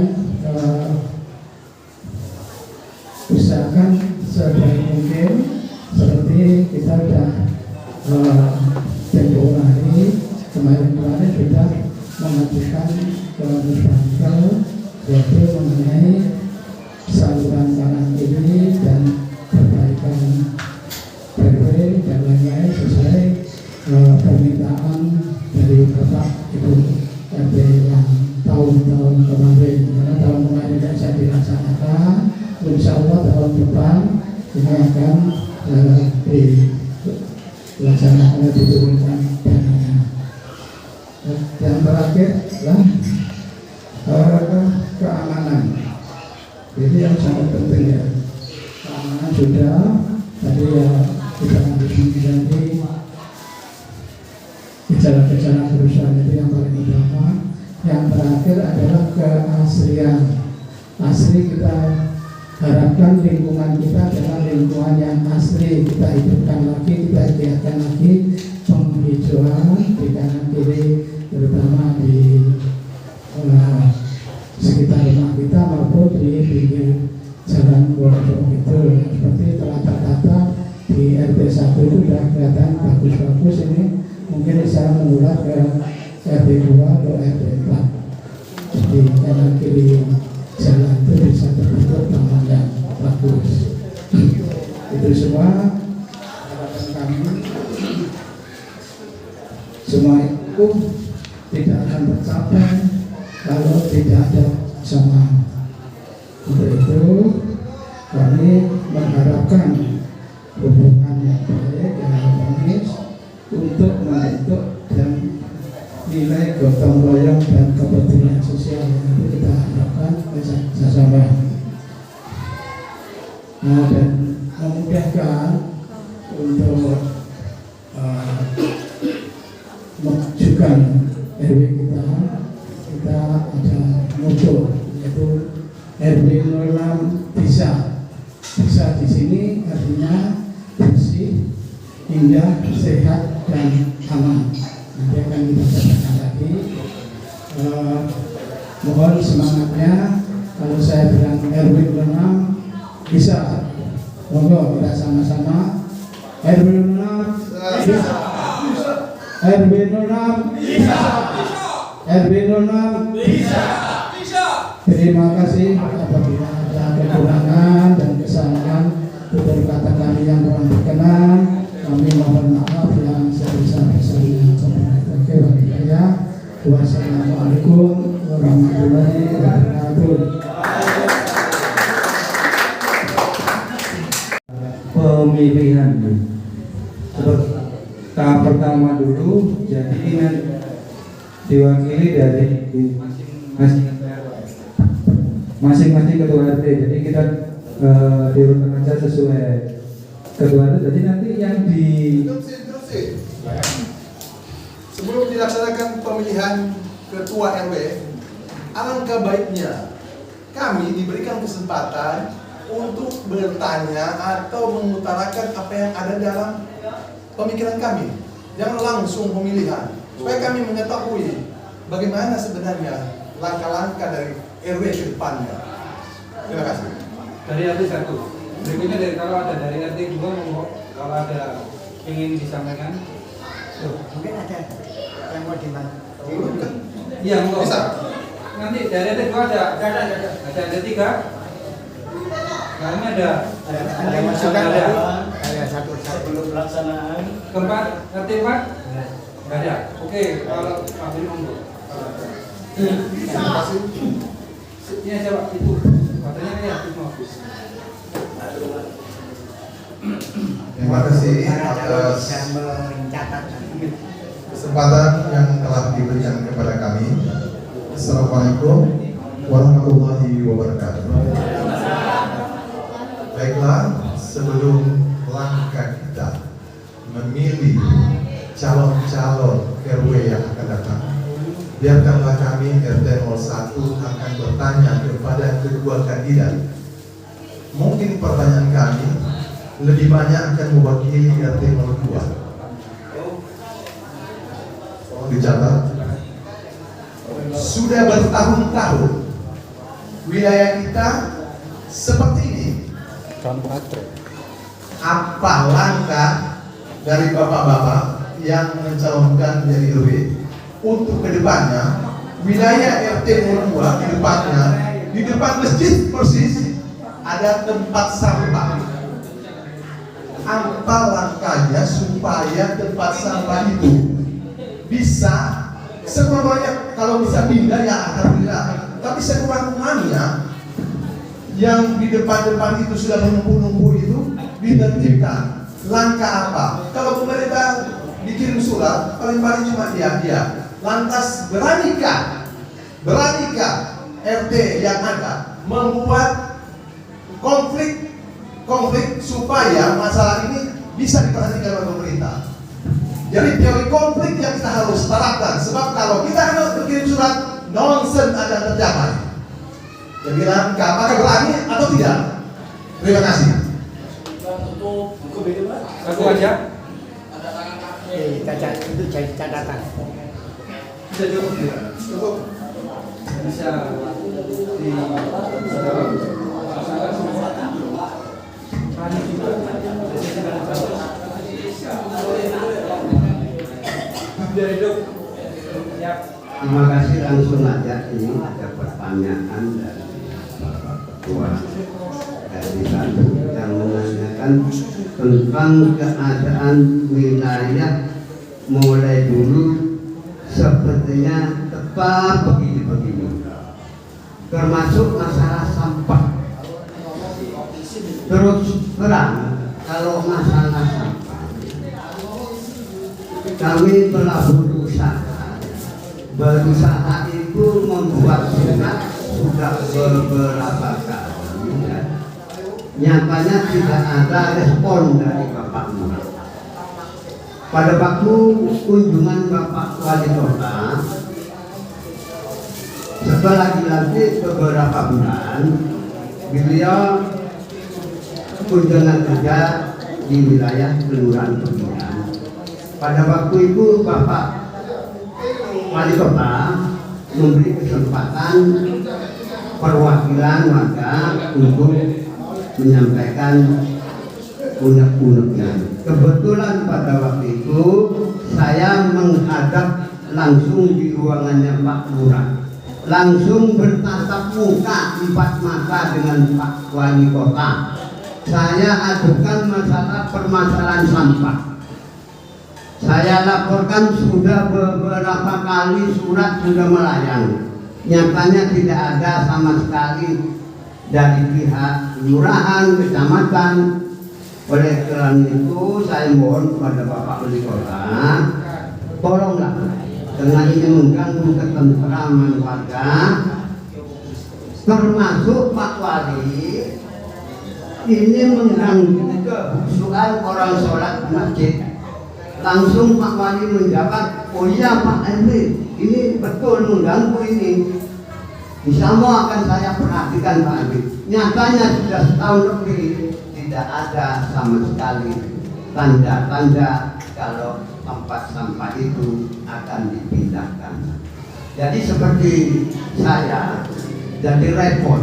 usahakan sebaik mungkin, seperti kita sudah tempoh hari kemarin sudah mengajukan ke Musbangkel, yaitu mengenai saluran kanan kiri dan perbaikan RW dan lain-lain sesuai permintaan dari Bapak Ibu RT yang tahun-tahun kemarin. Karena tahun kemarin tidak bisa dilaksanakan, insya Allah tahun depan ini akan dilaksanakan, diturunkan dananya. Yang terakhir adalah keamanan. Jadi yang sangat penting ya, keamanan sudah tadi ya, kita harus menghindari gejala-gejala kerusuhan itu yang paling utama. Yang terakhir adalah keaslian. Asli, kita harapkan lingkungan kita adalah lingkungan yang asli, kita hidupkan lagi, kita giatkan lagi 1 itu sudah kelihatan bagus-bagus, ini mungkin bisa menular ke RT 2 atau RT 4. Jadi kanan kiri jalan itu bisa terbentuk taman yang bagus. Itu semua harapan kami. Semua itu tidak akan tercapai kalau tidak ada sama. Untuk itu kami mengharapkan hubungan yang baik, yang harmonis untuk membentuk dan nilai gotong royong dan kepentingan sosial yang itu kita harapkan bersama. Nah, dan memudahkan untuk mengajukan RW kita ada moto, yaitu RW 06 bisa di sini artinya bersih, indah, sehat, dan aman. Nanti akan kita katakan lagi. Mohon semangatnya. Kalau saya bilang RW 06 bisa, monggo kita sama-sama. RW 06 bisa. RW 06 bisa. RW 06 bisa. Terima kasih. Apabila ada kekurangan dan kesalahan tutur kata kami yang kurang berkenan, kami mohon maaf yang sebesar-besarnya. Wassalamualaikum warahmatullahi wabarakatuh. Pemilihan tahap pertama dulu, jadi dengan diwakili dari masing-masing ketua RT. Jadi kita diurutkan aja sesuai ketua RT. Jadi nanti yang di sebelum dilaksanakan pemilihan ketua RW, alangkah baiknya kami diberikan kesempatan untuk bertanya atau mengutarakan apa yang ada dalam pemikiran kami. Jangan langsung pemilihan, supaya kami mengetahui bagaimana sebenarnya langkah-langkah dari RW ke depannya. Terima kasih. dari RT 1. Berikutnya kalau ada dari RT 2, kalau ada ingin disampaikan. Mungkin ada yang mau dibantu. Iya, monggo. Bisa. Nanti dari RT 2 ada RT 3. Nah, ini ada masukan ada satu sebelum pelaksanaan. keempat RT 4. Nggak ada. Oke, kalau Pak Bini monggo. Terima kasih. Ini aja Pak, itu katanya ya, itu mau. Terima kasih atas kesempatan yang telah diberikan kepada kami. Assalamualaikum warahmatullahi wabarakatuh. Baiklah, sebelum langkah kita memilih calon-calon RW yang akan datang, biarkanlah kami RT 01 akan bertanya kepada kedua kandidat. Mungkin pertanyaan kami lebih banyak akan mewakili RT 02. Tolong dicatat. Sudah bertahun-tahun wilayah kita seperti ini. Apa langkah dari bapak-bapak yang mencalonkan menjadi RW untuk kedepannya wilayah RT 02 di depan masjid persis ada tempat sampah. Apa langkahnya supaya tempat sampah itu bisa sekurang-kurangnya, kalau bisa pindah ya alhamdulillah, tapi sekurang-kurangnya yang di depan-depan itu sudah menumpuk-numpuk itu ditertibkan. Langkah apa? Kalau pemerintah dikirim surat, paling-paling cuma dia. Lantas beranikah RT yang ada membuat konflik supaya masalah ini bisa diperhatikan oleh pemerintah. Jadi teori konflik yang kita harus terapkan, sebab kalau kita hanya berkirim surat, nonsen akan tercapai. Jadi langkah, apakah berani atau tidak? Terima kasih. Satu aja. Itu jadi catatan. Bisa cukup ya? Cukup. Bisa di Terima kasih, langsung aja. Ini ada pertanyaan dari Bapak Ketua dari satu yang menanyakan tentang keadaan wilayah mulai dulu sepertinya tetap begini-begini, termasuk masalah sampah. Terus terang, kalau masalah sampah, kami telah berusaha itu membuat sudah beberapa kali, ya. Nyatanya tidak ada respon dari Bapak Lurah. Pada waktu kunjungan Bapak Wali Kota, setelah dilantik beberapa bulan, beliau kunjungan kerja di wilayah Kelurahan Pemilihan. Pada waktu itu Bapak Wali Kota memberi kesempatan perwakilan warga untuk menyampaikan unek-uneknya. Kebetulan pada waktu itu saya menghadap langsung di ruangannya Pak Lurah, langsung bertatap muka empat mata dengan Pak Wali Kota. Saya ajukan masalah permasalahan sampah. Saya laporkan sudah beberapa kali surat sudah melayang. Nyatanya tidak ada sama sekali dari pihak kelurahan, kecamatan. Oleh karena itu saya mohon kepada Bapak Wali Kota, tolonglah, karena ini mengganggu ketentraman warga, termasuk Pak Wali, ini mengganggu kehusuan orang sholat di masjid. Langsung Pak Wali menjawab, oh iya Pak RW, ini betul mengganggu ini. Insya Allah akan saya perhatikan Pak RW. Nyatanya sudah setahun lebih tidak ada sama sekali tanda-tanda kalau tempat sampah itu akan dipindahkan. Jadi seperti saya jadi repot,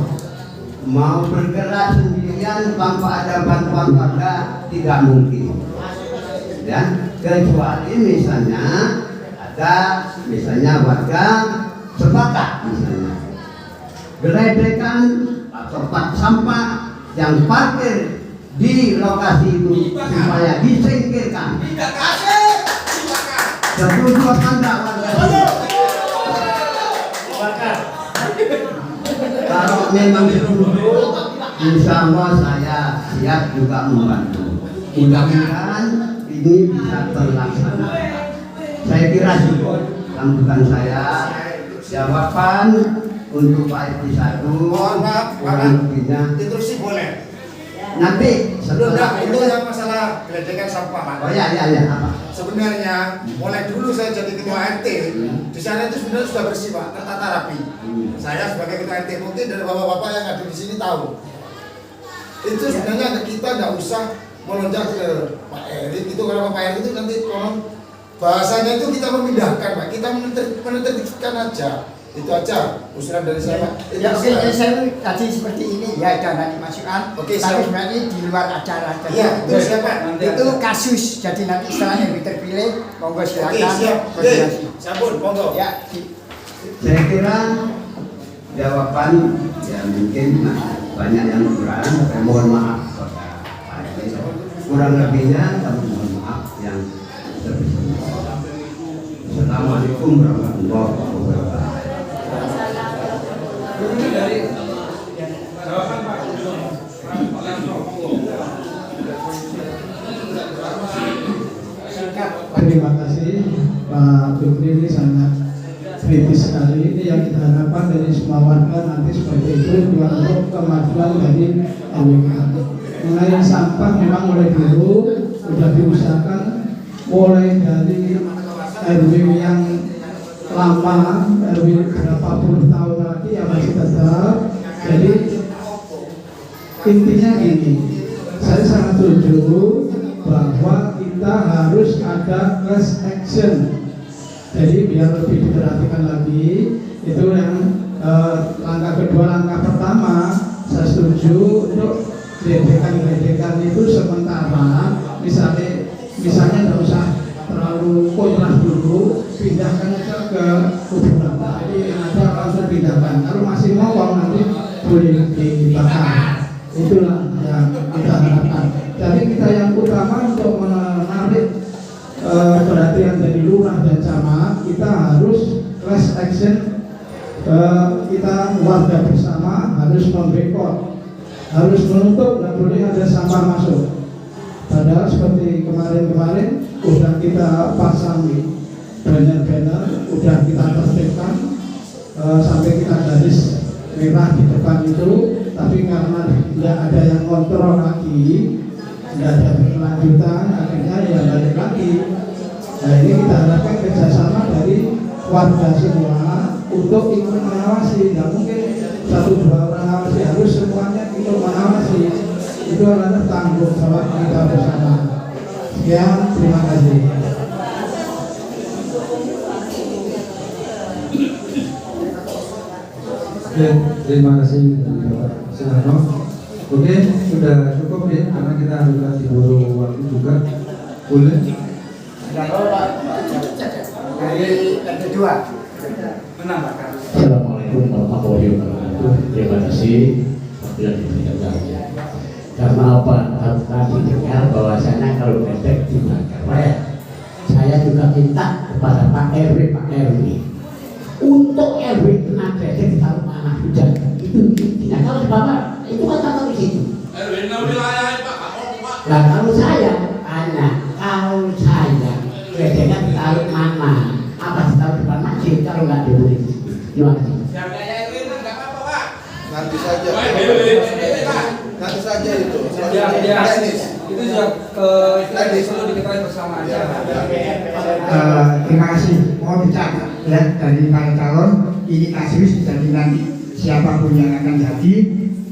mau bergerak sendirian tanpa ada bantuan warga tidak mungkin. Ya, kecuali misalnya ada warga sepakat misalnya geledekan atau tempat sampah yang parkir di lokasi itu supaya disingkirkan. Setuju apa enggak warga? Kalau memang setuju, insya Allah saya siap juga membantu. Mudah-mudahan ini bisa terlaksana. Saya kira cukup sambutan saya. Jawaban untuk Pak RT 1 kurang lebihnya. Instruksi boleh. Nanti setelah itu yang masalah geledekan sampah, Pak. Oh ya apa? Sebenarnya mulai dulu saya jadi ketua RT, di sana itu sebenarnya sudah bersih Pak, tertata rapi. Saya sebagai ketua RT, mungkin dari bapak-bapak yang ada di sini tahu. Itu sebenarnya kita nggak usah melonjak ke Pak Erik itu, karena Pak Erik itu nanti tolong bahasanya itu kita memindahkan Pak, kita menertibkan aja. Itu aja usulan dari saya Pak. Ya oke, saya tadi seperti ini ya, jangan dimasukkan. Oke, tapi sebenarnya di luar acara. Iya, itu siapa? Itu kasus, jadi nanti setelah yang terpilih, monggo silakan. Oke, siap. Sabun, monggo. Ya. Saya kira jawaban ya mungkin banyak yang kurang. Saya mohon maaf kepada Pak RT. Kurang lebihnya kami mohon maaf yang sebesar-besarnya. Assalamualaikum warahmatullahi wabarakatuh. Terima kasih Pak Dukri, ini sangat kritis sekali. Ini yang kita harapkan dari semua warga nanti seperti itu untuk kemajuan dari RWK. Mengenai sampah memang mulai dulu sudah diusahakan, mulai dari RW yang lama, RW berapa puluh tahun lagi yang masih tetap. Jadi intinya gini, saya sangat setuju bahwa kita harus ada class action. Jadi biar lebih diperhatikan lagi, itu yang langkah kedua. Langkah pertama saya setuju untuk geledekan itu sementara, misalnya tidak usah terlalu kontras dulu, dipindahkan aja ke kuburan. Jadi nanti langsung pindahkan. Kalau masih ngomong nanti boleh dibakar. Itulah yang kita harapkan. Jadi kita yang utama untuk menarik perhatian dari lurah dan camat, kita harus class action. Kita warga bersama harus membekot, harus menutup, nggak boleh ada sampah masuk. Padahal seperti kemarin-kemarin udah kita pasang banner-banner, udah kita tertibkan sampai kita garis merah di depan itu, tapi karena tidak ada yang kontrol lagi, tidak ada berkelanjutan, akhirnya ya balik lagi. Nah ini kita harapkan kerjasama dari warga semua untuk ikut mengawasi. Nggak mungkin 1-2 orang awasi, harus semuanya ikut mengawasi. Itu adalah tanggung jawab kita bersama. Sekian, terima kasih. Oke, terima kasih Bapak Sunarno. Oke, sudah cukup ya, karena kita sudah diburu waktu juga. Boleh? Assalamualaikum warahmatullahi wabarakatuh. Terima kasih yang diberikan. Karena apa? Tadi dengar bahwasanya kalau bebek dibakar, saya juga minta kepada Pak RW, untuk RW kena bebek ditaruh mana hujan. Itu intinya. Kalau di Bapak itu kan taruh di situ. RW wilayah Pak. Nah kalau saya tanya, kalau saya bebeknya ditaruh mana? Apa ditaruh depan masjid? Kalau nggak diberi. Terima kasih. Nanti saja. Nanti saja itu. Teknis. Itu juga teknis perlu diketahui bersama aja. Terima kasih. Mohon dicatat ya dari para calon ini kasus, jadi nanti siapapun yang akan jadi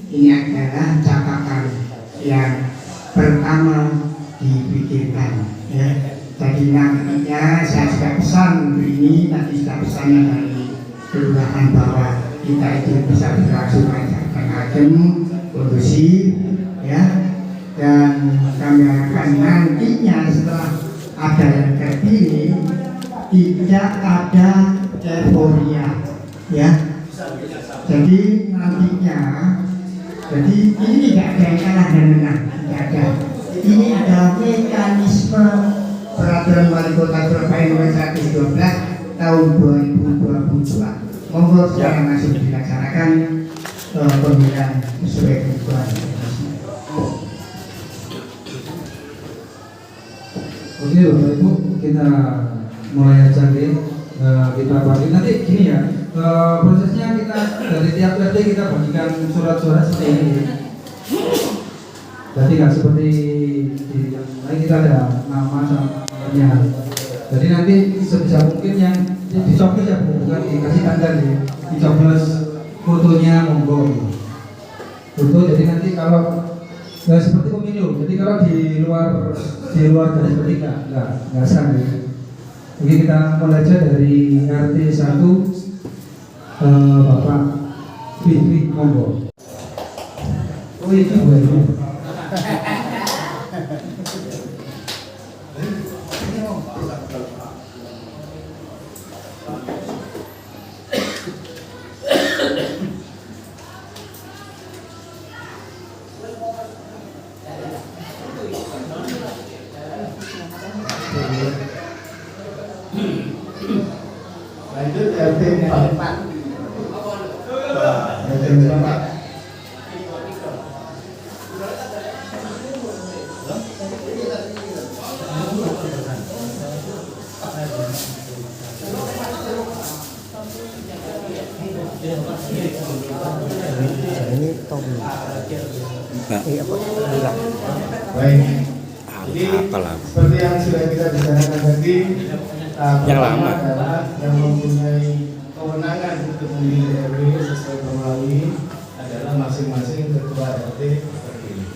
ini adalah catatan yang pertama dipikirkan ya. Jadi nantinya saya sudah pesan untuk ini, nanti sudah pesannya dari kelurahan bahwa kita itu bisa berlangsung dan hakim kondusif ya, dan kami akan nantinya setelah ada yang terpilih tidak ada euforia ya. Jadi nantinya, jadi ini tidak ada yang kalah dan menang, tidak ada. Ini ada mekanisme peraturan wali kota Surabaya nomor 112 tahun 2022. Monggo secara langsung dilaksanakan pemilihan sesuai kebutuhan. Oke Bapak Ibu, kita mulai aja nih. Kita bagi nanti gini ya, prosesnya kita dari tiap RT kita bagikan surat-surat seperti ini. Jadi nggak seperti di yang lain, kita ada nama sama nomornya. Jadi nanti sebisa mungkin yang dicoblos ya, bukan dikasih tanda nih, dicoblos fotonya monggo. Foto, jadi nanti kalau seperti pemilu, jadi kalau di luar garis berarti nggak sah ya. Oke, kita mulai aja dari RT 1 Bapak Fitri monggo. Oh itu gue ini. Lanjut RT 4. RT 4. Baik. Jadi seperti yang sudah kita bicarakan tadi, yang lama adalah yang mempunyai kewenangan untuk memilih RW sesuai Romawi adalah masing-masing ketua RT terpilih.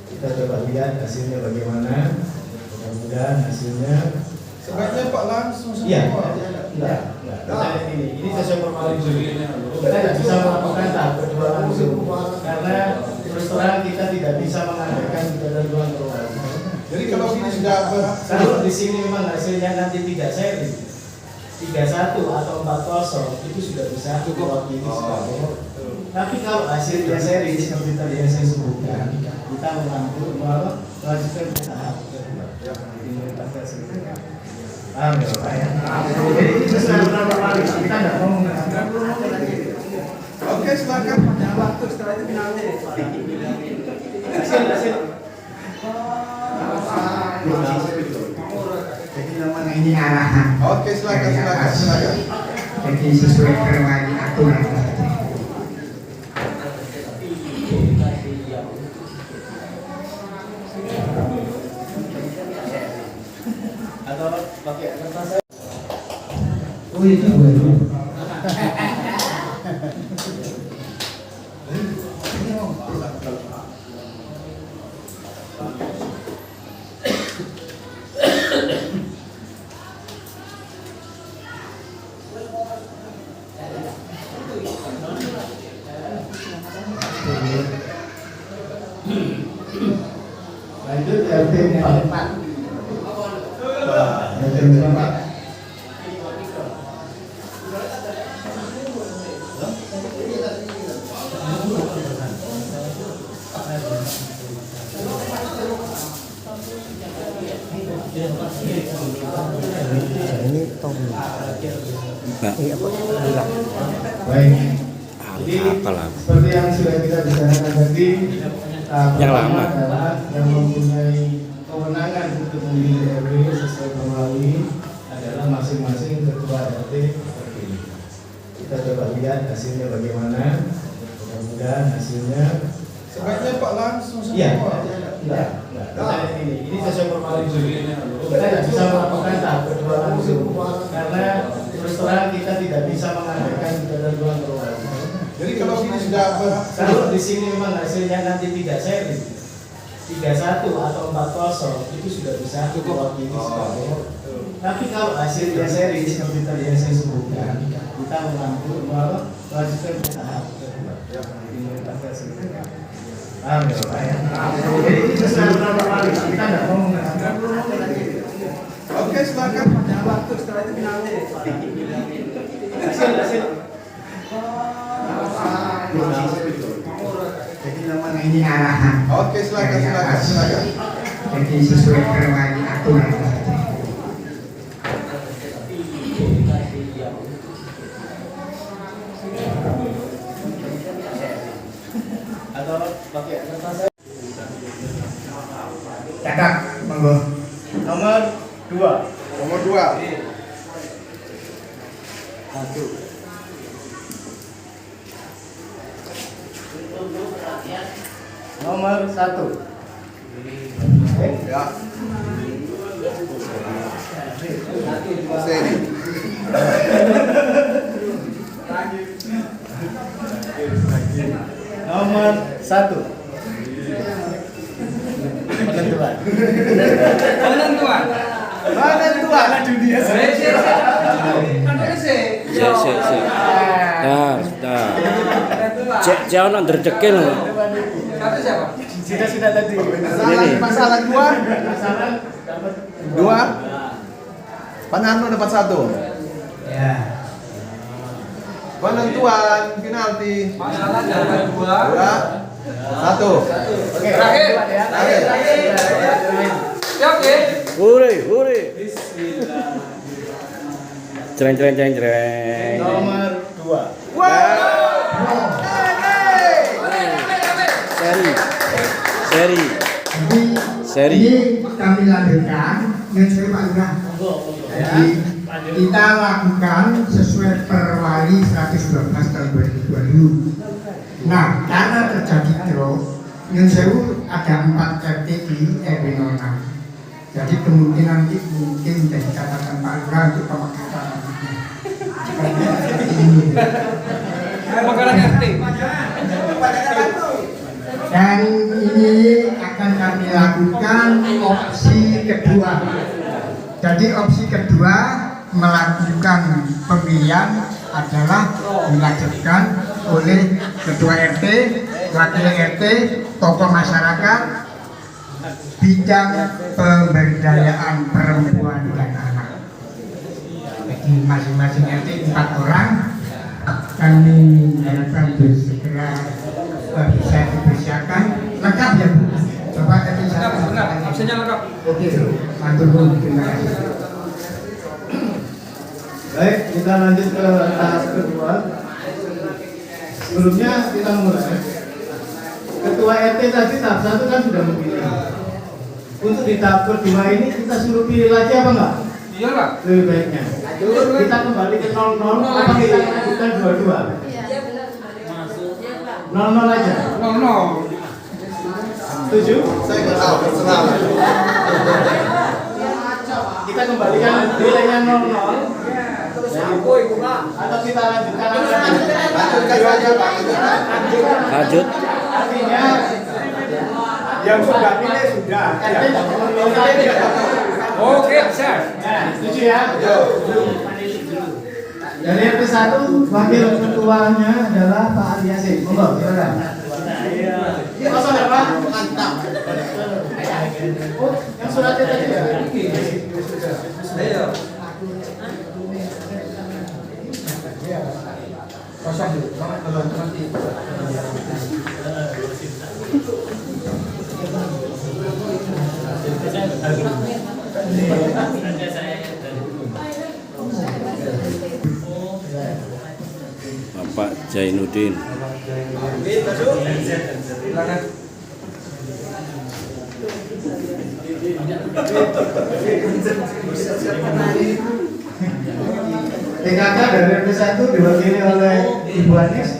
Kita coba lihat hasilnya bagaimana. Mudah-mudahan hasilnya Sebaiknya Pak langsung semua. iya. Ini sesuai Romawi dulu. Kita tidak bisa melakukan tahap kedua langsung karena terus terang kita tidak bisa mengadakan ketentuan Romawi. Jadi kalau ini sudah Kalau di sini memang hasilnya nanti tidak seri, 31 atau 40 itu sudah bisa mewakili sebagai. Tapi kalau hasilnya seri seperti tadi yang saya sebutkan, kita melanjutkan ke tahap kedua. Paham ya Pak ya? Jadi itu sesuai berapa kali kita nggak mau mengatakan. Oke, silakan. Waktu setelah itu finalnya. Hasil. Jadi namanya ini arahan. Oke, silakan. Jadi sesuai perwali aturan. Atau pakai kertas. Oh itu Lanjut RT 4. Ini Tom. Baik. Jadi apalah. Seperti yang sudah kita bicarakan tadi, Yang lama adalah yang mempunyai kewenangan untuk memilih RW sesuai perwali adalah masing-masing ketua RT terpilih. Kita coba lihat hasilnya bagaimana. Mudah-mudahan hasilnya. Sebaiknya Pak langsung semua. Iya. Ini sesuai perwali dulu. Kita tidak bisa melakukan tahap kedua langsung karena terus terang kita tidak bisa mengadakan ketentuan perwali. Jadi kalau ini sudah Kalau di sini memang hasilnya nanti tidak seri 31 atau 40 itu sudah bisa mewakili sebagai. Tapi kalau hasilnya seri seperti tadi yang saya sebutkan, kita melanjutkan ke tahap kedua. Paham ya Pak ya? Jadi itu sesuai berapa kali kita nggak mau mengatakan. Oke, silakan. Waktu setelah itu finalnya. Hasil. Jadi namanya ini arahan. Oke, silakan. Jadi sesuai perwali aturan. Atau pakai kertas. Catat, monggo. Nomor 2. Nomor 2. Nomor 1. Ya. Seri. Nomor 1. Penentuan. Penentuan dunia. Jangan under dekil. Sudah tadi. Masalah 2. Masalah dapat 2. Panano dapat 1. Ya. Penentuan penalti. Masalah dapat 2. 1. Oke. Terakhir. Siap ya? Hore. Jreng. Nomor 2. Seri. Ini kami lanjutkan yang saya Pak Lurah. Jadi kita lakukan sesuai perwali 112 tahun 2020. Nah, karena terjadi drop, yang saya ada 4 RT di RW 06. Jadi kemungkinan itu mungkin menjadi catatan Pak Lurah untuk pemekaran. Pemekaran RT. Dan ini akan kami lakukan opsi kedua. Jadi opsi kedua melakukan pemilihan adalah dilanjutkan oleh ketua RT, wakil RT, tokoh masyarakat, bidang pemberdayaan perempuan dan anak. masing-masing RT 4 orang. Kami harapkan segera bisa dipersiapkan lengkap ya Bu. Coba RT 1 Lengkap, absennya lengkap. Oke, matur nuwun, terima kasih. Baik, kita lanjut ke tahap kedua. Sebelumnya kita mulai. Ketua RT tadi tahap 1 kan sudah memilih. Untuk di tahap kedua ini kita suruh pilih lagi apa enggak? Iya lah. Lebih baiknya. Kita kembali ke 00 apa kita lanjutkan 22? Iya benar. 00 aja. 00. Setuju? Saya nggak tahu personal. Kita kembalikan nilainya 00. Atau kita lanjutkan Saja Pak. Lanjut. Artinya Yang sudah pilih sudah. Oke, bisa. Nah, setuju ya? Dari RT 1 wakil ketuanya adalah Pak Ali Yasin. Monggo, silakan. Kosong ya Pak? Mantap. Oh, yang suratnya tadi ya? Ayo. Kosong dulu. Kalau nanti. Bapak Jainuddin. Silakan. TKK dari RT 1 diwakili oleh Ibu Anis.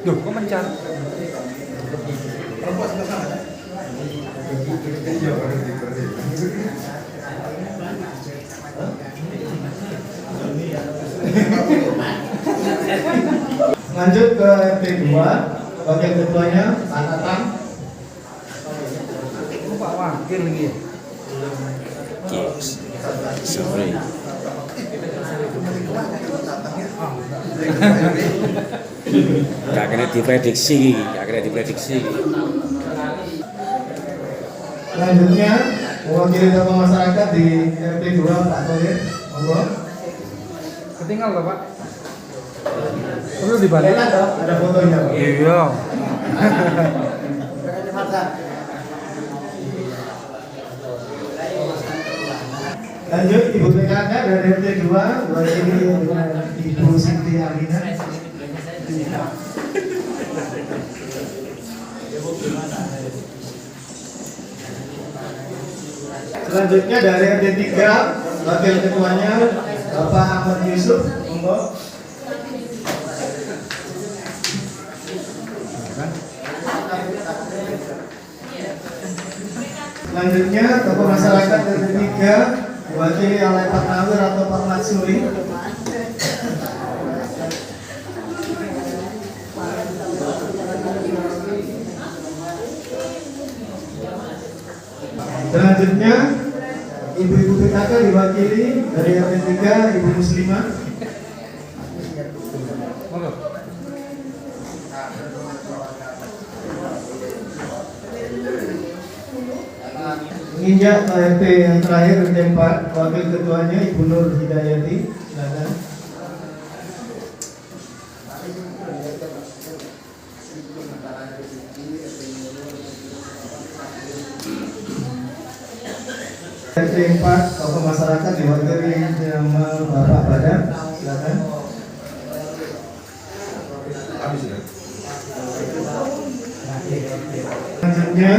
Duh, kok mencar? Lanjut ke RT 2, wakil ketuanya Pak Tatang. Pak wakil lagi ya? Yes. Sorry. Gak kena diprediksi. Selanjutnya mewakili tokoh masyarakat di RT 2 Pak Tohir. Monggo. Ketinggal loh Pak. Perlu dibalik. Enak dong, ada fotonya Pak. Iya. Lanjut Ibu PKK dari RT 2 mewakili dengan Ibu Siti Aminah. Selanjutnya dari RT 3 wakil ketuanya Bapak Ahmad Yusuf. Monggo. Selanjutnya tokoh masyarakat RT 3 diwakili oleh Pak Nawir atau Pak Matsuri. Selanjutnya ibu-ibu PKK diwakili dari RT 3 Ibu Muslimah. Monggo. Menginjak ke RT yang terakhir RT 4 wakil ketuanya Ibu Nur Hidayati. Silakan. RT 4 tokoh masyarakat diwakili sama Bapak Badan. Silakan. Selanjutnya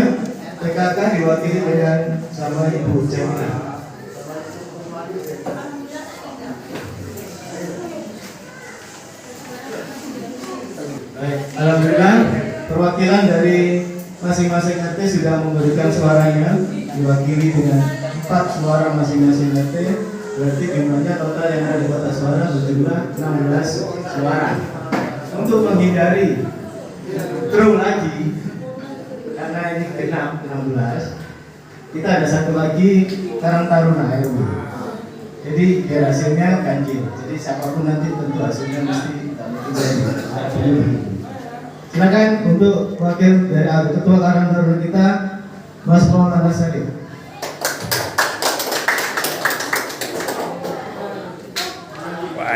PKK diwakili dengan sama Ibu Cemina. Baik, alhamdulillah perwakilan dari masing-masing RT sudah memberikan suaranya, diwakili dengan 4 suara masing-masing RT. Berarti jumlahnya total yang ada di kotak suara berjumlah 16 suara. Untuk menghindari draw lagi, karena ini genap 16, kita ada satu lagi Karang Taruna RW. Jadi biar hasilnya ganjil. Jadi siapapun nanti tentu hasilnya mesti silakan untuk wakil dari ketua Karang Taruna kita, Mas Maulana Salim.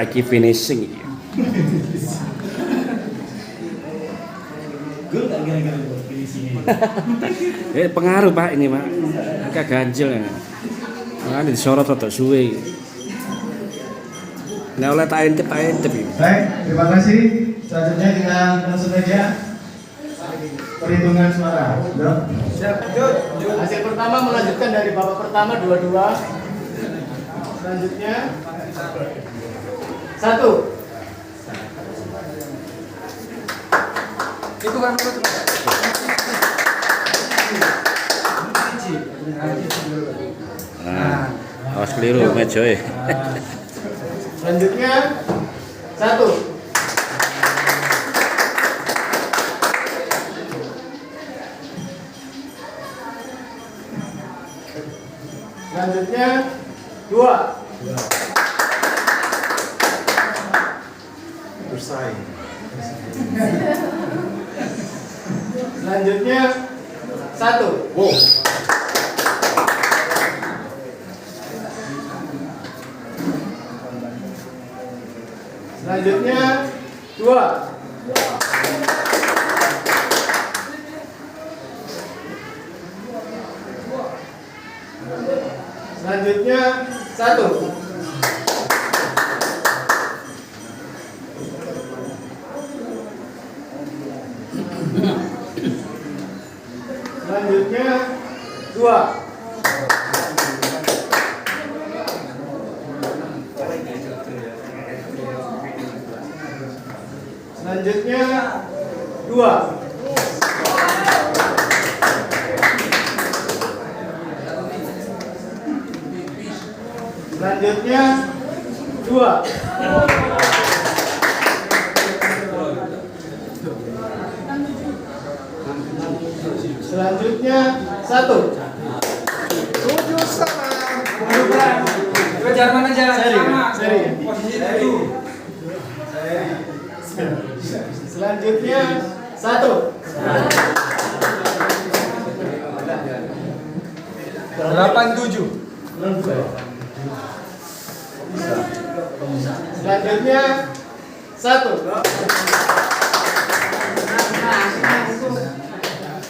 Saiki finishing iki. Gol tak kira-kira di sini. Pengaruh Pak ini Pak. Agak ganjel ya. Makanya disorot rada suwe. Nah oleh tak intip ini. Baik, terima kasih. Selanjutnya kita langsung saja perhitungan suara. Siap, yuk. Hasil pertama melanjutkan dari babak pertama 2-2. Selanjutnya 1. Itu kan Nah, awas keliru meja. Selanjutnya 1. Selanjutnya 2. Bersaing. Selanjutnya 1. Wow. Selanjutnya 2. Selanjutnya 1. Selanjutnya 2. Selanjutnya 2. Selanjutnya 2. Selanjutnya 1. 7 sama. Kita Jerman aja. Seri. Posisi 7. Selanjutnya 1. 8-7. Selanjutnya 1.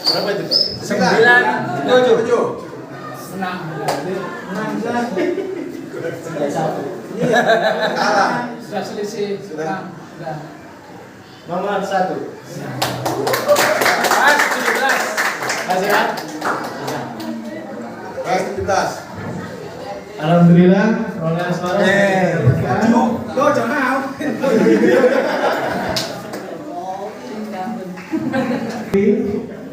Berapa itu, Pak? 9-7. Kalah. Sudah selisih. Sudah. Nomor 1. Mas 17. Masih kan? Baik, 17. Alhamdulillah, perolehan suara Tuh, jangan.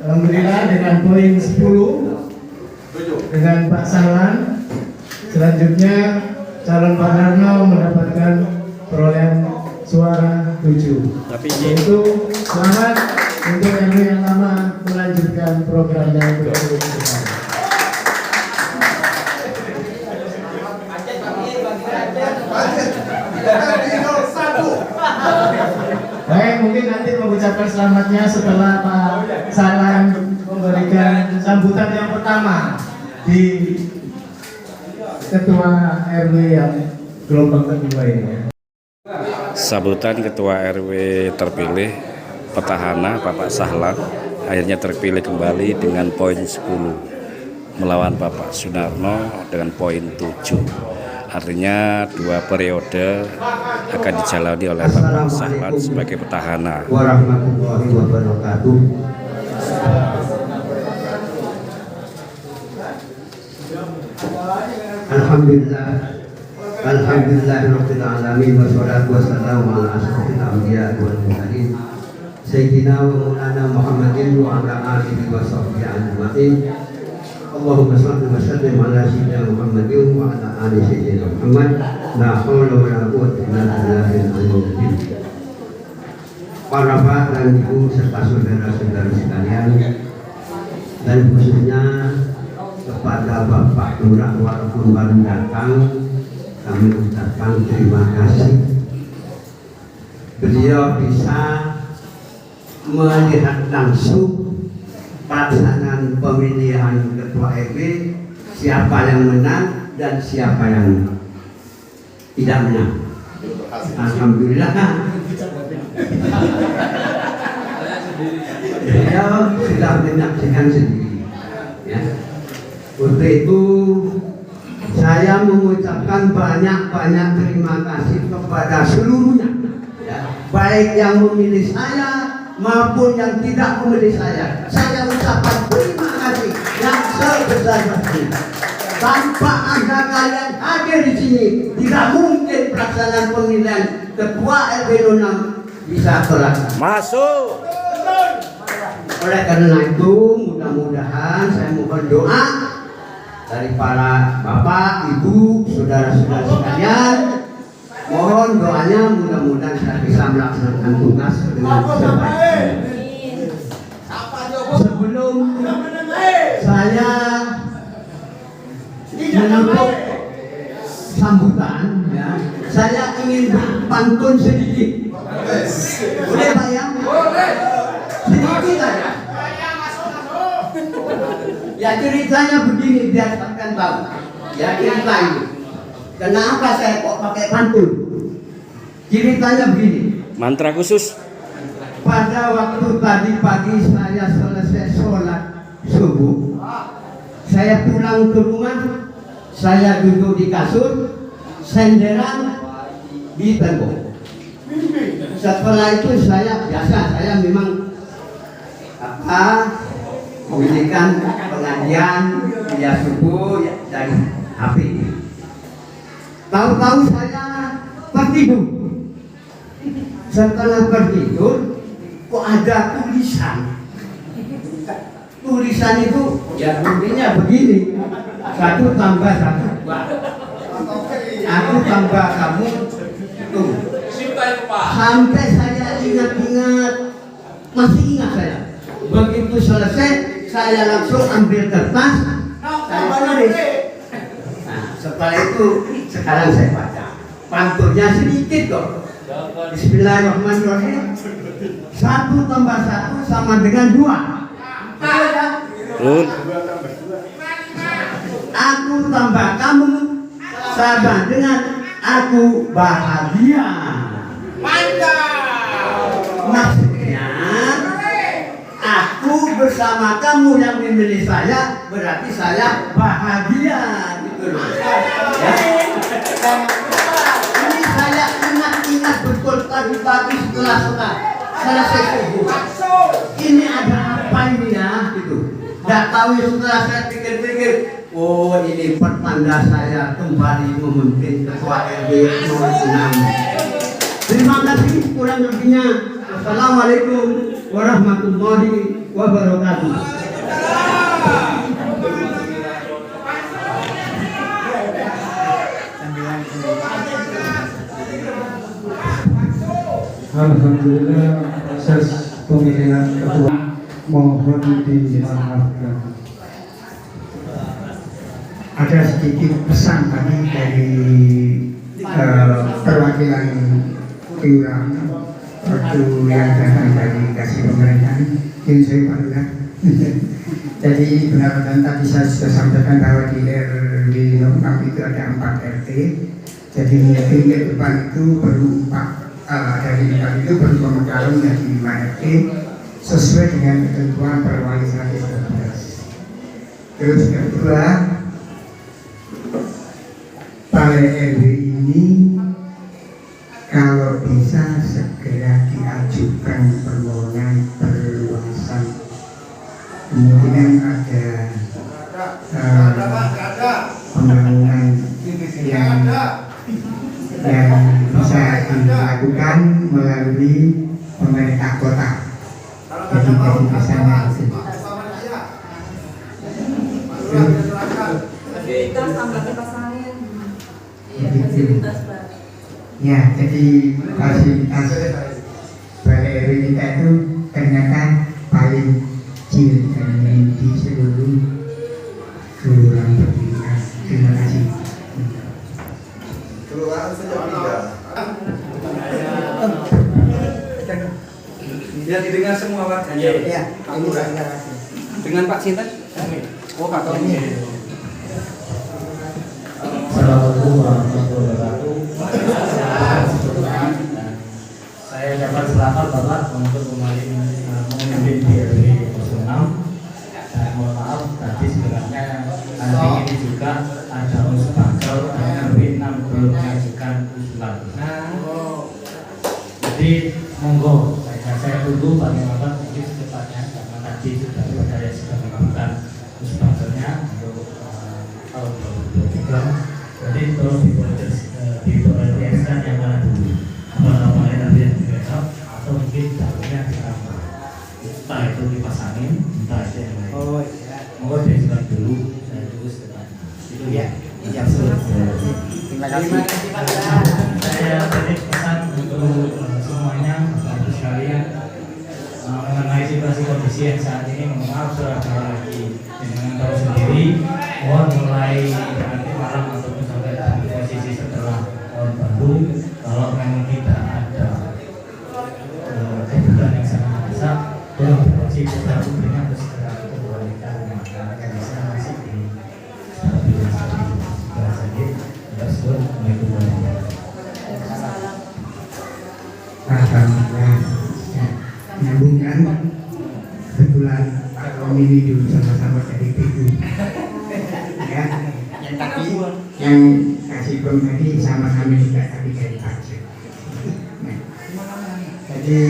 Alhamdulillah dengan poin 10 dengan Pak Sahlan. Selanjutnya calon Pak Harno mendapatkan perolehan suara 7. Tapi Yaitu selamat untuk RW yang lama melanjutkan program yang berkelanjutan. Baik, mungkin nanti mengucapkan selamatnya setelah Pak Sahlan memberikan sambutan yang pertama di Ketua RW yang gelombang kedua ini. sambutan Ketua RW terpilih petahana Bapak Sahlan akhirnya terpilih kembali dengan poin 10 melawan Bapak Sunarno dengan poin 7. Artinya 2 periode akan dijalani oleh Bapak Sahlan sebagai petahana. Warahmatullahi wabarakatuh. Alhamdulillahirabbil alamin wassalatu wassalamu ala asyrofil anbiya wal mursalin sayyidina wa maulana Muhammadin wa ala alihi wa sahbihi ajma'in. Allahumma shalli wa sallim ala sayyidina Muhammadin wa ala ali sayyidina Muhammad. La haula wa la quwwata illa billahil aliyyil azim. Para Pak dan Ibu serta saudara-saudara sekalian, dan khususnya kepada Bapak Lurah walaupun baru datang, kami ucapkan terima kasih. Beliau bisa melihat langsung pelaksanaan pemilihan ketua RW, siapa yang menang dan siapa yang tidak menang. Alhamdulillah. Beliau sudah menyaksikan sendiri. Ya. Untuk itu saya mengucapkan banyak-banyak terima kasih kepada seluruhnya, ya. Baik yang memilih saya maupun yang tidak memilih saya. Saya ucapkan terima kasih yang sebesar-besarnya. Tanpa ada kalian hadir di sini, tidak mungkin pelaksanaan pemilihan ketua RW 06 bisa terlaksana. Masuk. Oleh karena itu, mudah-mudahan saya mohon doa dari para bapak, ibu, saudara-saudara sekalian. Mohon doanya, mudah-mudahan saya bisa melaksanakan tugas dengan sebaik-baiknya. Sebelum saya menutup sambutan, ya, saya ingin berpantun sedikit. Boleh Pak ya? Sedikit aja. Ya ceritanya begini, biar kalian tahu. Ya cerita ini. Kenapa saya kok pakai pantun? Ceritanya begini. Mantra khusus. Pada waktu tadi pagi saya selesai sholat subuh, saya pulang ke rumah, saya duduk di kasur, senderan di tembok. Setelah itu saya memang memberikan pengajian via subuh ya, dari HP. Tahu-tahu saya tertidur. Setelah tertidur, kok ada tulisan. Tulisan itu ya bunyinya begini. 1 tambah 1 2. Aku tambah kamu tuh. Sampai saya ingat-ingat, masih ingat saya. Begitu selesai, saya langsung ambil kertas, saya tulis. Nah, setelah itu sekarang saya baca. Pantunnya sedikit kok. Bismillahirrahmanirrahim. 1 tambah 1 sama dengan 2. Aku tambah kamu sama dengan aku bahagia. Maksudnya aku bersama kamu yang memilih saya, berarti saya bahagia gitu loh. Ya. Ini saya ingat betul tadi pagi setelah selesai subuh. Ini ada apa ini ya gitu. Gak tahu ya, setelah saya pikir-pikir, oh ini pertanda saya kembali memimpin ketua RW 06. Terima kasih, kurang lebihnya. Assalamualaikum warahmatullahi wabarakatuh. Alhamdulillah proses pemilihan ketua mohon dimaafkan. Ada sedikit pesan tadi dari perwakilan kelurahan waktu yang datang dari kasih pemerintahan yang saya panggil. Jadi benar-benar tadi saya sudah sampaikan bahwa di RW 06 itu ada 4 RT. Jadi mungkin ke depan itu perlu 4 dari 4 itu perlu pemekaran menjadi 5 RT sesuai dengan ketentuan Perwali 112. Terus kedua, Balai RW ini kalau bisa segera diajukan permohonan perluasan. Kemungkinan ada pembangunan yang bisa dilakukan melalui pemerintah kota. Jadi misalnya ya, jadi fasilitas Balai RW kita itu ternyata paling kecil dan di seluruh kelurahan pendidikan. Terima kasih. Kelurahan sejak 3. Biar didengar semua warganya. Ya, ini Dengan Pak Sinten? Oh, Pak Tony. Assalamualaikum warahmatullahi wabarakatuh. Silakan Bapak untuk kembali memimpin di RW 06. Dan mohon maaf tadi sebenarnya nanti ini juga ada usul bakal dan RW 6 belum mengajukan usulan. Jadi monggo saya tunggu bagaimana mungkin secepatnya karena tadi sudah saya sudah melakukan usul bakalnya untuk tahun 2023. Jadi terus diprioritaskan yang mana dulu, apa namanya nanti yang besok atau mungkin dapurnya sekarang, entah itu dipasangin, entah itu yang lain. Oh iya. Monggo diajukan dulu, saya terus depan. Itu ya. Iya betul. Terima kasih. Saya titip pesan untuk semuanya, bapak sekalian, mengenai situasi kondisi yang saat ini. Mohon maaf saudara lagi dengan tahu sendiri, mohon mulai nanti malam ataupun sampai di posisi setelah tahun baru, kalau memang tidak ada kebutuhan yang sangat besar, tolong diposisi secara publiknya atau segera kembalikan yang bisa masih di segera saja. Assalamualaikum warahmatullahi wabarakatuh. Alhamdulillah, nyambung kan? Kebetulan kami ini dulu sama-sama jadi PU. Ya, yang tadi yang kasih bom tadi sama kami juga tadi dari pajak. Nah, jadi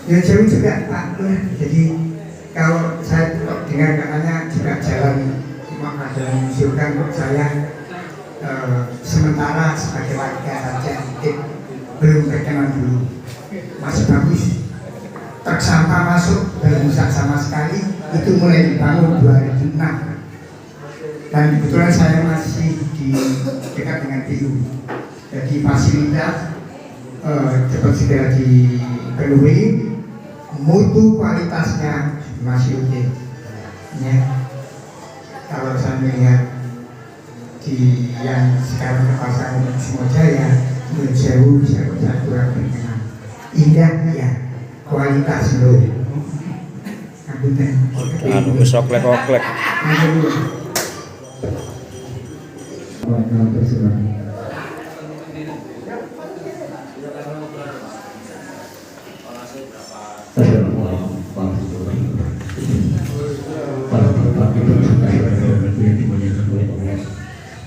yang seru juga Pak. Jadi kalau saya dengar katanya juga jalan ada mengusulkan untuk saya sementara sebagai warga saja belum berkenan dulu, masih bagus. Truk sampah masuk belum rusak sama sekali, itu mulai dibangun 2006 dan kebetulan saya masih di dekat dengan PU, jadi fasilitas cepat segera dipenuhi, mutu kualitasnya masih oke. Ya, kalau saya melihat di yang sekarang terpasang semua jaya, menurut saya bisa kurang berkenan. Indah ya, kualitas loh. Anu oklek-oklek.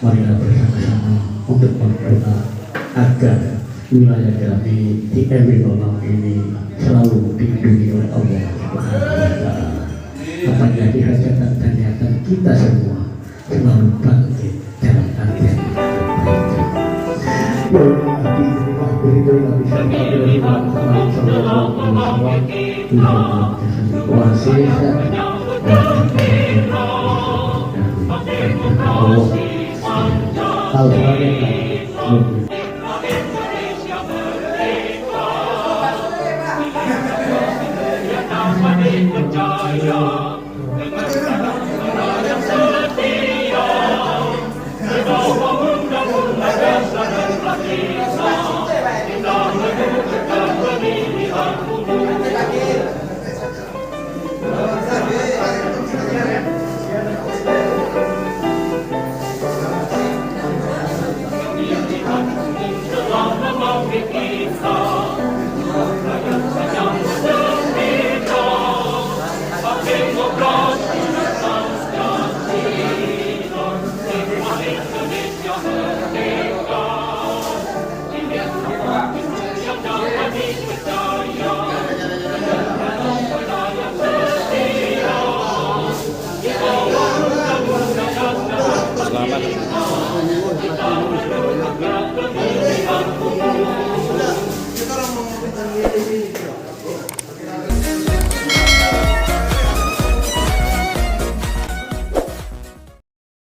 Marilah bersama-sama untuk berdoa agar wilayah kami di RW 06 ini selalu dilindungi oleh Allah Subhanahu wa Ta'ala. Apa yang dihajatkan dan niatan kita semua selalu bangkit dalam artian Selamat.